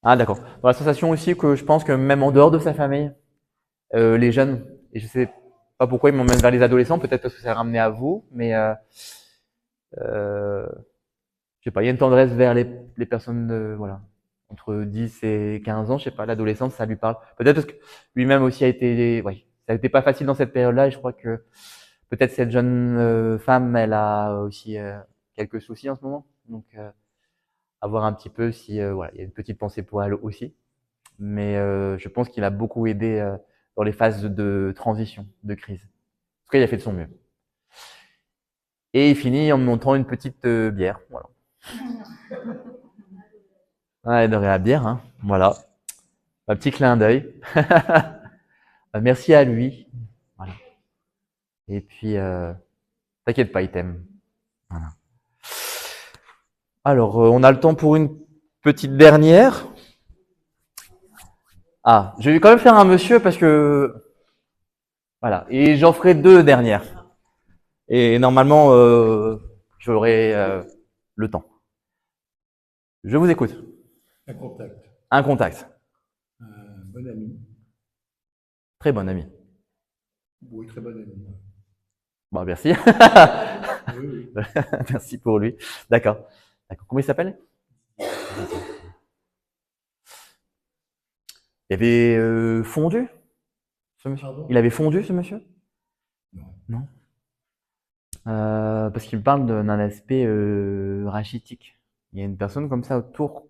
Ah d'accord. Dans la sensation aussi que je pense que même en dehors de sa famille, les jeunes, et je sais pas pourquoi ils m'emmènent vers les adolescents, peut-être parce que ça a ramené à vous, mais euh, je sais pas, il y a une tendresse vers les personnes voilà, entre 10 et 15 ans, je sais pas, l'adolescence, ça lui parle. Peut-être parce que lui-même aussi a été, ouais, ça a été pas facile dans cette période-là, et je crois que peut-être cette jeune femme, elle a aussi quelques soucis en ce moment, donc à voir un petit peu si, voilà, il y a une petite pensée pour elle aussi, mais je pense qu'il a beaucoup aidé dans les phases de transition, de crise. En tout cas, il a fait de son mieux. Et il finit en me montrant une petite bière, voilà. Ouais, de la bière, hein. Voilà. Un petit clin d'œil. Merci à lui. Voilà. Et puis, t'inquiète pas, il t'aime. Voilà. Alors, on a le temps pour une petite dernière. Ah, je vais quand même faire un monsieur parce que voilà. Et j'en ferai deux dernières. Et normalement, j'aurai le temps. Je vous écoute. Un contact. Un contact. Un bon ami. Très bon ami. Oui, très bon ami. Bon, merci. Oui, oui. Merci pour lui. D'accord. D'accord. Comment il s'appelle? Il avait fondu, ce monsieur. Pardon? Il avait fondu, ce monsieur? Non. Non. Parce qu'il me parle d'un aspect rachitique. Il y a une personne comme ça autour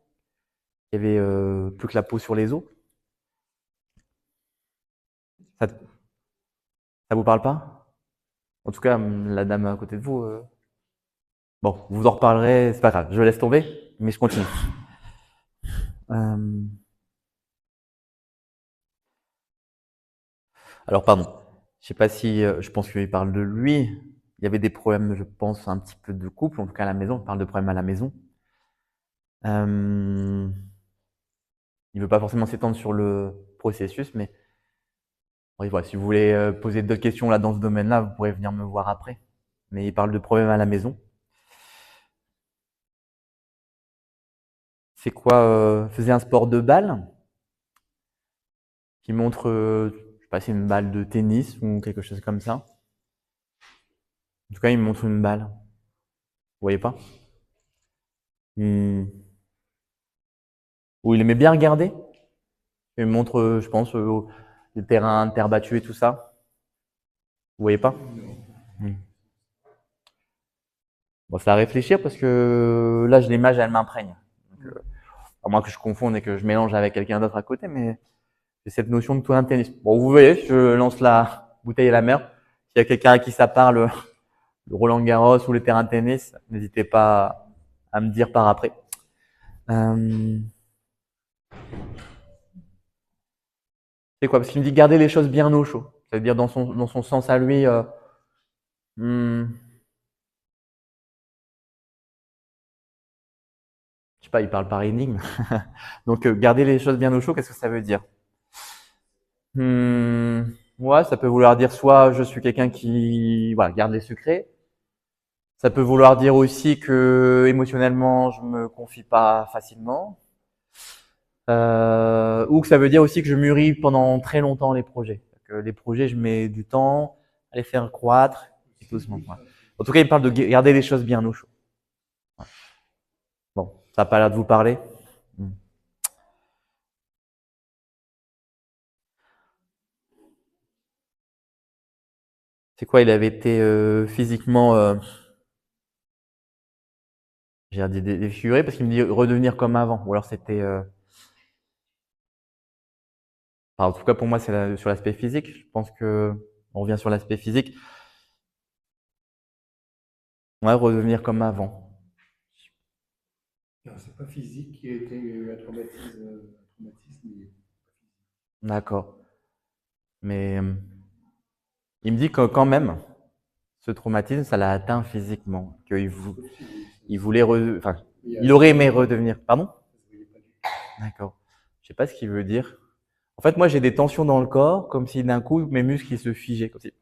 qui avait plus que la peau sur les os. Ça, ça vous parle pas? En tout cas, la dame à côté de vous. Bon, vous en reparlerez, c'est pas grave. Je laisse tomber, mais je continue. Euh, Alors, pardon. Je sais pas si, je pense qu'il parle de lui. Il y avait des problèmes, je pense, un petit peu de couple, en tout cas à la maison. Il parle de problèmes à la maison. Euh, il veut pas forcément s'étendre sur le processus, mais oui, voilà, si vous voulez poser d'autres questions là dans ce domaine-là, vous pourrez venir me voir après. Mais il parle de problèmes à la maison. C'est quoi faisait un sport de balle qui montre, je sais pas, c'est une balle de tennis ou quelque chose comme ça. En tout cas, il me montre une balle. Vous voyez pas? Où il aimait bien regarder. Il me montre, je pense, les terrains, terre battue et tout ça. Vous voyez pas? Hmm. Bon, c'est à réfléchir parce que là, l'image, elle m'imprègne. Donc, à moins que je confonde et que je mélange avec quelqu'un d'autre à côté, mais j'ai cette notion de terrain de tennis. Bon, vous voyez, je lance la bouteille à la mer. S'il y a quelqu'un à qui ça parle, le Roland Garros ou les terrains de tennis, n'hésitez pas à me dire par après. C'est quoi? Parce qu'il me dit garder les choses bien au chaud. C'est-à-dire dans son sens à lui, Hmm, je sais pas, il parle par énigme. Donc, garder les choses bien au chaud, qu'est-ce que ça veut dire? Hmm, ouais, ça peut vouloir dire soit je suis quelqu'un qui, voilà, garde les secrets. Ça peut vouloir dire aussi que émotionnellement, je me confie pas facilement. Ou que ça veut dire aussi que je mûris pendant très longtemps les projets. Que les projets, je mets du temps à les faire croître et doucement. Ouais. En tout cas, il parle de garder les choses bien au chaud. Ouais. Bon, ça n'a pas l'air de vous parler. Hmm. C'est quoi? Il avait été physiquement, j'ai dit défiguré parce qu'il me dit redevenir comme avant. Ou alors c'était, enfin, en tout cas pour moi, c'est sur l'aspect physique. Je pense que on revient sur l'aspect physique. Ouais, redevenir comme avant. Non, c'est pas physique qui a été un traumatisme, mais D'accord. Mais il me dit que quand même, ce traumatisme, ça l'a atteint physiquement. Il voulait, enfin, il aurait aimé redevenir. Pardon? D'accord. Je sais pas ce qu'il veut dire. En fait, moi, j'ai des tensions dans le corps, comme si d'un coup mes muscles ils se figeaient, comme si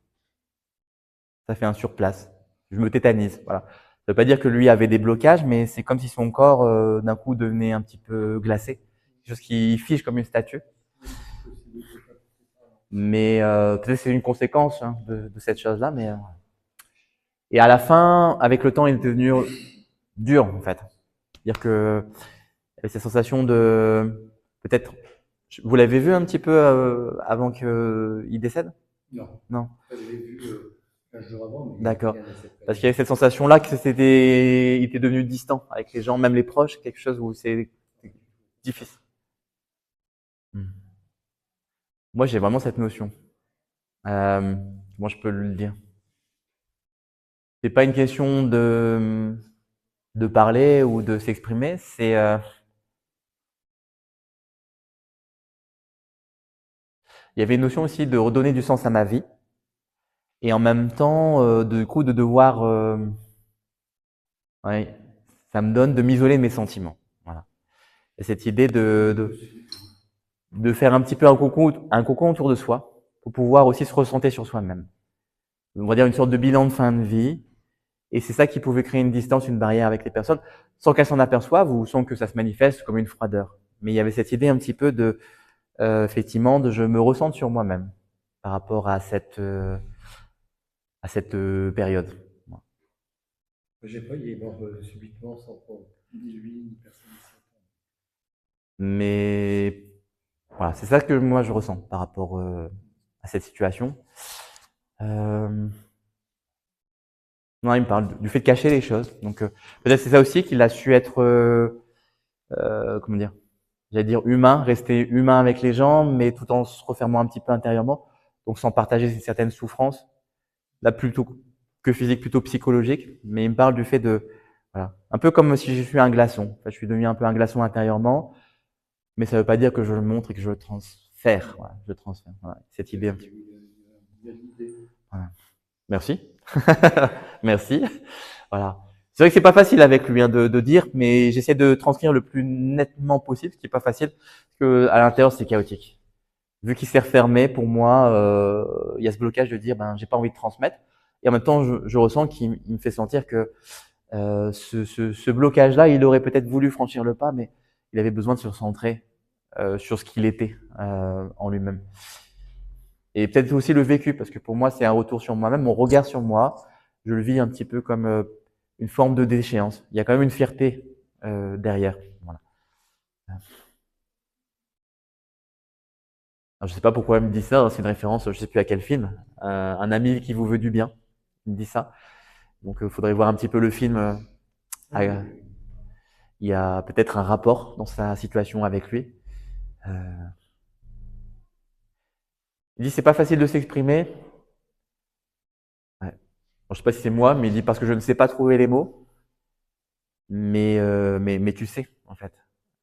ça fait un surplace. Je me tétanise. Voilà. Ça veut pas dire que lui avait des blocages, mais c'est comme si son corps d'un coup devenait un petit peu glacé, quelque chose qui fige comme une statue. Mais peut-être c'est une conséquence hein, de cette chose-là. Mais et à la fin, avec le temps, il est devenu dur en fait. C'est-à-dire que il y avait cette sensation de peut-être. Vous l'avez vu un petit peu avant qu'il décède? non. Non. Je l'ai vu 15 jours avant, mais D'accord. rien à cette Parce qu'il y avait cette sensation-là que il était devenu distant avec les gens, même les proches, quelque chose où c'est difficile. Hmm. Moi, j'ai vraiment cette notion. Moi, je peux le dire. C'est pas une question de parler ou de s'exprimer, c'est il y avait une notion aussi de redonner du sens à ma vie et en même temps, du coup, de devoir, ouais, ça me donne de m'isoler de mes sentiments. Voilà. Et cette idée de faire un petit peu un cocon autour de soi pour pouvoir aussi se recentrer sur soi-même. On va dire une sorte de bilan de fin de vie. Et c'est ça qui pouvait créer une distance, une barrière avec les personnes, sans qu'elles s'en aperçoivent ou sans que ça se manifeste comme une froideur. Mais il y avait cette idée un petit peu de, effectivement, de je me ressente sur moi-même par rapport à cette période. j'ai pas, il est mort subitement sans prendre ni lui, ni personne ici. Mais voilà, c'est ça que moi je ressens par rapport à cette situation. Euh, non, il me parle du fait de cacher les choses. Donc peut-être c'est ça aussi qu'il a su être, comment dire, j'allais dire humain, rester humain avec les gens, mais tout en se refermant un petit peu intérieurement, donc sans partager une certaine souffrance, là plutôt que physique, plutôt psychologique. Mais il me parle du fait de, voilà, un peu comme si je suis un glaçon. Enfin, je suis devenu un peu un glaçon intérieurement, mais ça veut pas dire que je le montre et que je le transfère. Voilà, je le transfère. Voilà, cette idée un petit peu. Voilà. Merci. Merci. Voilà. C'est vrai que c'est pas facile avec lui hein, de dire, mais j'essaie de transcrire le plus nettement possible, ce qui est pas facile, parce que à l'intérieur c'est chaotique. Vu qu'il s'est refermé, pour moi, il y a ce blocage de dire, ben j'ai pas envie de transmettre, et en même temps je ressens qu'il me fait sentir que ce blocage-là, il aurait peut-être voulu franchir le pas, mais il avait besoin de se recentrer sur ce qu'il était en lui-même. Et peut-être aussi le vécu, parce que pour moi, c'est un retour sur moi-même, mon regard sur moi. Je le vis un petit peu comme une forme de déchéance. Il y a quand même une fierté derrière. Voilà. Alors, je sais pas pourquoi elle me dit ça, hein, c'est une référence, je sais plus à quel film. Un ami qui vous veut du bien, il me dit ça. Donc, il faudrait voir un petit peu le film. Il y a peut-être un rapport dans sa situation avec lui. Euh, il dit c'est pas facile de s'exprimer. Ouais. Bon, je sais pas si c'est moi, mais il dit parce que je ne sais pas trouver les mots. Mais tu sais, en fait.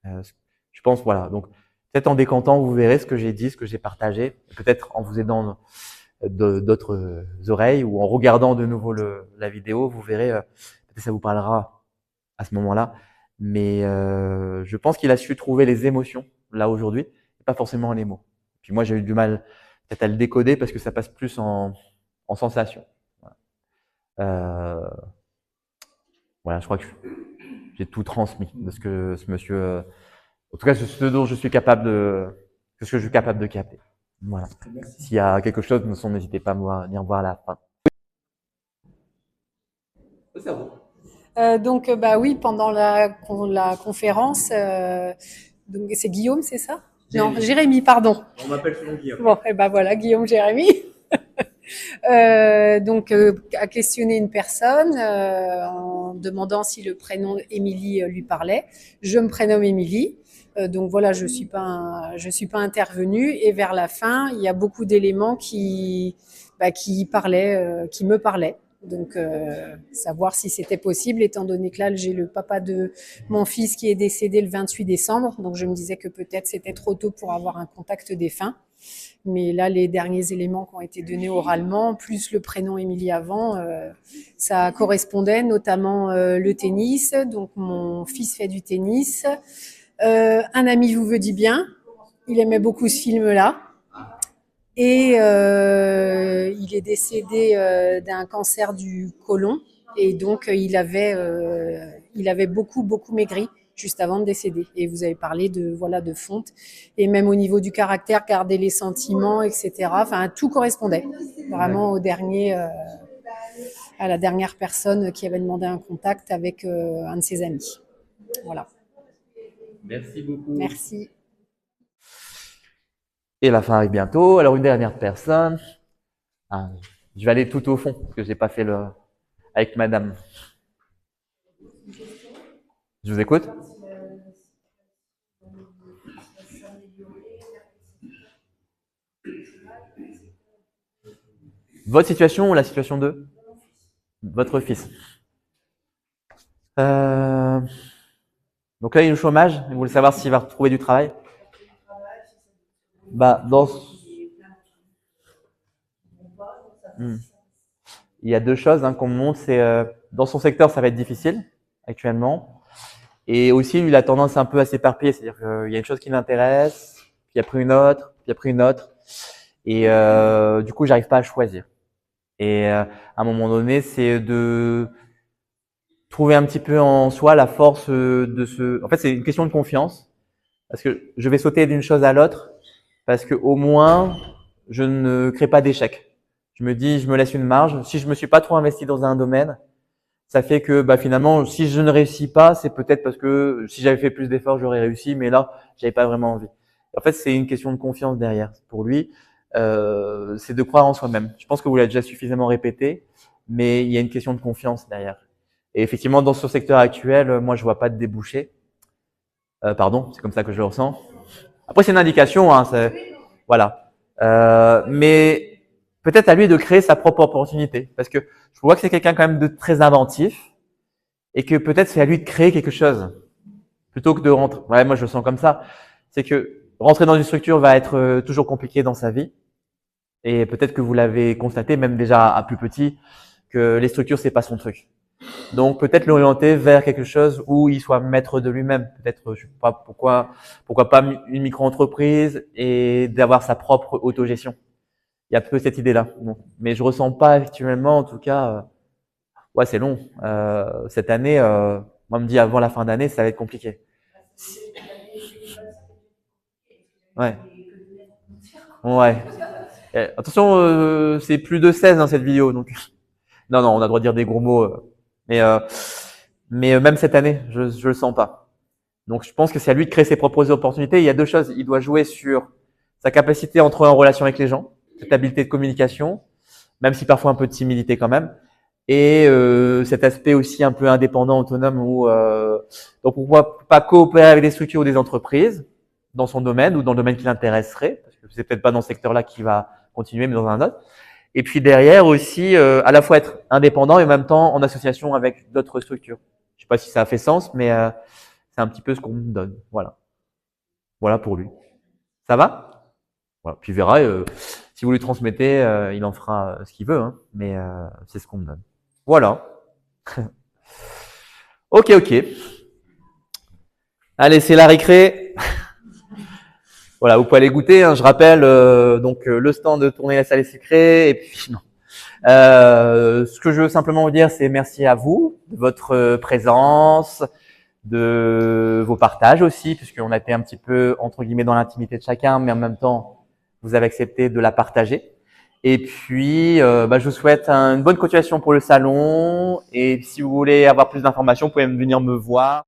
Euh, je pense, voilà. Donc, peut-être en décantant, vous verrez ce que j'ai dit, ce que j'ai partagé, peut-être en vous aidant d'autres oreilles, ou en regardant de nouveau la vidéo, vous verrez, peut-être ça vous parlera à ce moment-là. Mais je pense qu'il a su trouver les émotions là aujourd'hui, pas forcément les mots. Puis moi j'ai eu du mal peut-être à le décoder parce que ça passe plus en sensation. Voilà. Voilà, je crois que j'ai tout transmis de ce que ce monsieur, en tout cas ce dont je suis capable ce que je suis capable de capter. Voilà. S'il y a quelque chose, n'hésitez pas à venir voir à la fin. Bah oui, pendant la conférence, donc c'est Guillaume, c'est ça? Non, Jérémy, pardon. On m'appelle souvent Guillaume. Bon, et ben voilà, Guillaume, Jérémy. A questionné une personne en demandant si le prénom Émilie lui parlait. Je me prénomme Émilie. Donc voilà, je suis pas intervenue, et vers la fin, il y a beaucoup d'éléments qui me parlaient. Donc savoir si c'était possible, étant donné que là j'ai le papa de mon fils qui est décédé le 28 décembre, donc je me disais que peut-être c'était trop tôt pour avoir un contact défunt. Mais là, les derniers éléments qui ont été donnés oralement, plus le prénom Émilie avant, ça correspondait, notamment le tennis. Donc mon fils fait du tennis. Un ami vous dit bien. Il aimait beaucoup ce film-là. Et il est décédé d'un cancer du côlon. Et donc il avait beaucoup maigri juste avant de décéder. Et vous avez parlé de fonte, et même au niveau du caractère, garder les sentiments, etc. Enfin, tout correspondait vraiment à la dernière personne qui avait demandé un contact avec un de ses amis. Voilà. Merci beaucoup. Merci. Et la fin arrive bientôt. Alors une dernière personne. Je vais aller tout au fond parce que j'ai pas fait avec Madame. Je vous écoute. Votre situation ou la situation de votre fils? Donc là, il est au chômage. Vous voulez savoir s'il va retrouver du travail? Il y a deux choses qu'on me montre. C'est dans son secteur, ça va être difficile actuellement. Et aussi, lui, il a tendance un peu à s'éparpiller. C'est-à-dire qu'il y a une chose qui l'intéresse, puis après une autre, puis après une autre. Et du coup, j'arrive pas à choisir. Et à un moment donné, c'est de trouver un petit peu en soi la force En fait, c'est une question de confiance. Parce que je vais sauter d'une chose à l'autre, parce que au moins, je ne crée pas d'échec. Je me dis, je me laisse une marge. Si je me suis pas trop investi dans un domaine, ça fait que finalement, si je ne réussis pas, c'est peut-être parce que si j'avais fait plus d'efforts, j'aurais réussi, mais là, j'avais pas vraiment envie. En fait, c'est une question de confiance derrière. Pour lui, c'est de croire en soi-même. Je pense que vous l'avez déjà suffisamment répété, mais il y a une question de confiance derrière. Et effectivement, dans ce secteur actuel, moi, je vois pas de débouché. Pardon, c'est comme ça que je le ressens. Après, c'est une indication, voilà. Mais peut-être à lui de créer sa propre opportunité, parce que je vois que c'est quelqu'un quand même de très inventif, et que peut-être c'est à lui de créer quelque chose, plutôt que de rentrer. Ouais, moi je le sens comme ça. C'est que rentrer dans une structure va être toujours compliqué dans sa vie, et peut-être que vous l'avez constaté, même déjà à plus petit, que les structures c'est pas son truc. Donc peut-être l'orienter vers quelque chose où il soit maître de lui-même. Peut-être, je sais pas pourquoi pas une micro-entreprise et d'avoir sa propre autogestion. Il y a peu cette idée-là. Bon. Mais je ressens pas actuellement, en tout cas, ouais, c'est long. Cette année, moi, on me dit avant la fin d'année, ça va être compliqué. Ouais. Ouais. Attention, c'est plus de 16 dans cette vidéo, donc. Non, on a le droit de dire des gros mots. Mais même cette année, je le sens pas. Donc, je pense que c'est à lui de créer ses propres opportunités. Il y a deux choses. Il doit jouer sur sa capacité à entrer en relation avec les gens, cette habileté de communication, même si parfois un peu de timidité quand même, et cet aspect aussi un peu indépendant, autonome, où donc pourquoi pas coopérer avec des structures ou des entreprises dans son domaine ou dans le domaine qui l'intéresserait, parce que c'est peut-être pas dans ce secteur-là qu'il va continuer, mais dans un autre. Et puis derrière aussi, à la fois être indépendant et en même temps en association avec d'autres structures. Je sais pas si ça a fait sens, mais c'est un petit peu ce qu'on me donne. Voilà. Voilà pour lui. Ça va? Voilà. Puis il verra. Si vous lui transmettez, il en fera ce qu'il veut, hein, mais c'est ce qu'on me donne. Voilà. Ok. Allez, c'est la récré. Voilà, vous pouvez aller goûter. Hein, je rappelle donc le stand de tourner la salle est sucrée. Et puis non. Ce que je veux simplement vous dire, c'est merci à vous de votre présence, de vos partages aussi, puisqu'on a été un petit peu entre guillemets dans l'intimité de chacun, mais en même temps, vous avez accepté de la partager. Et puis, je vous souhaite une bonne continuation pour le salon. Et si vous voulez avoir plus d'informations, vous pouvez venir me voir.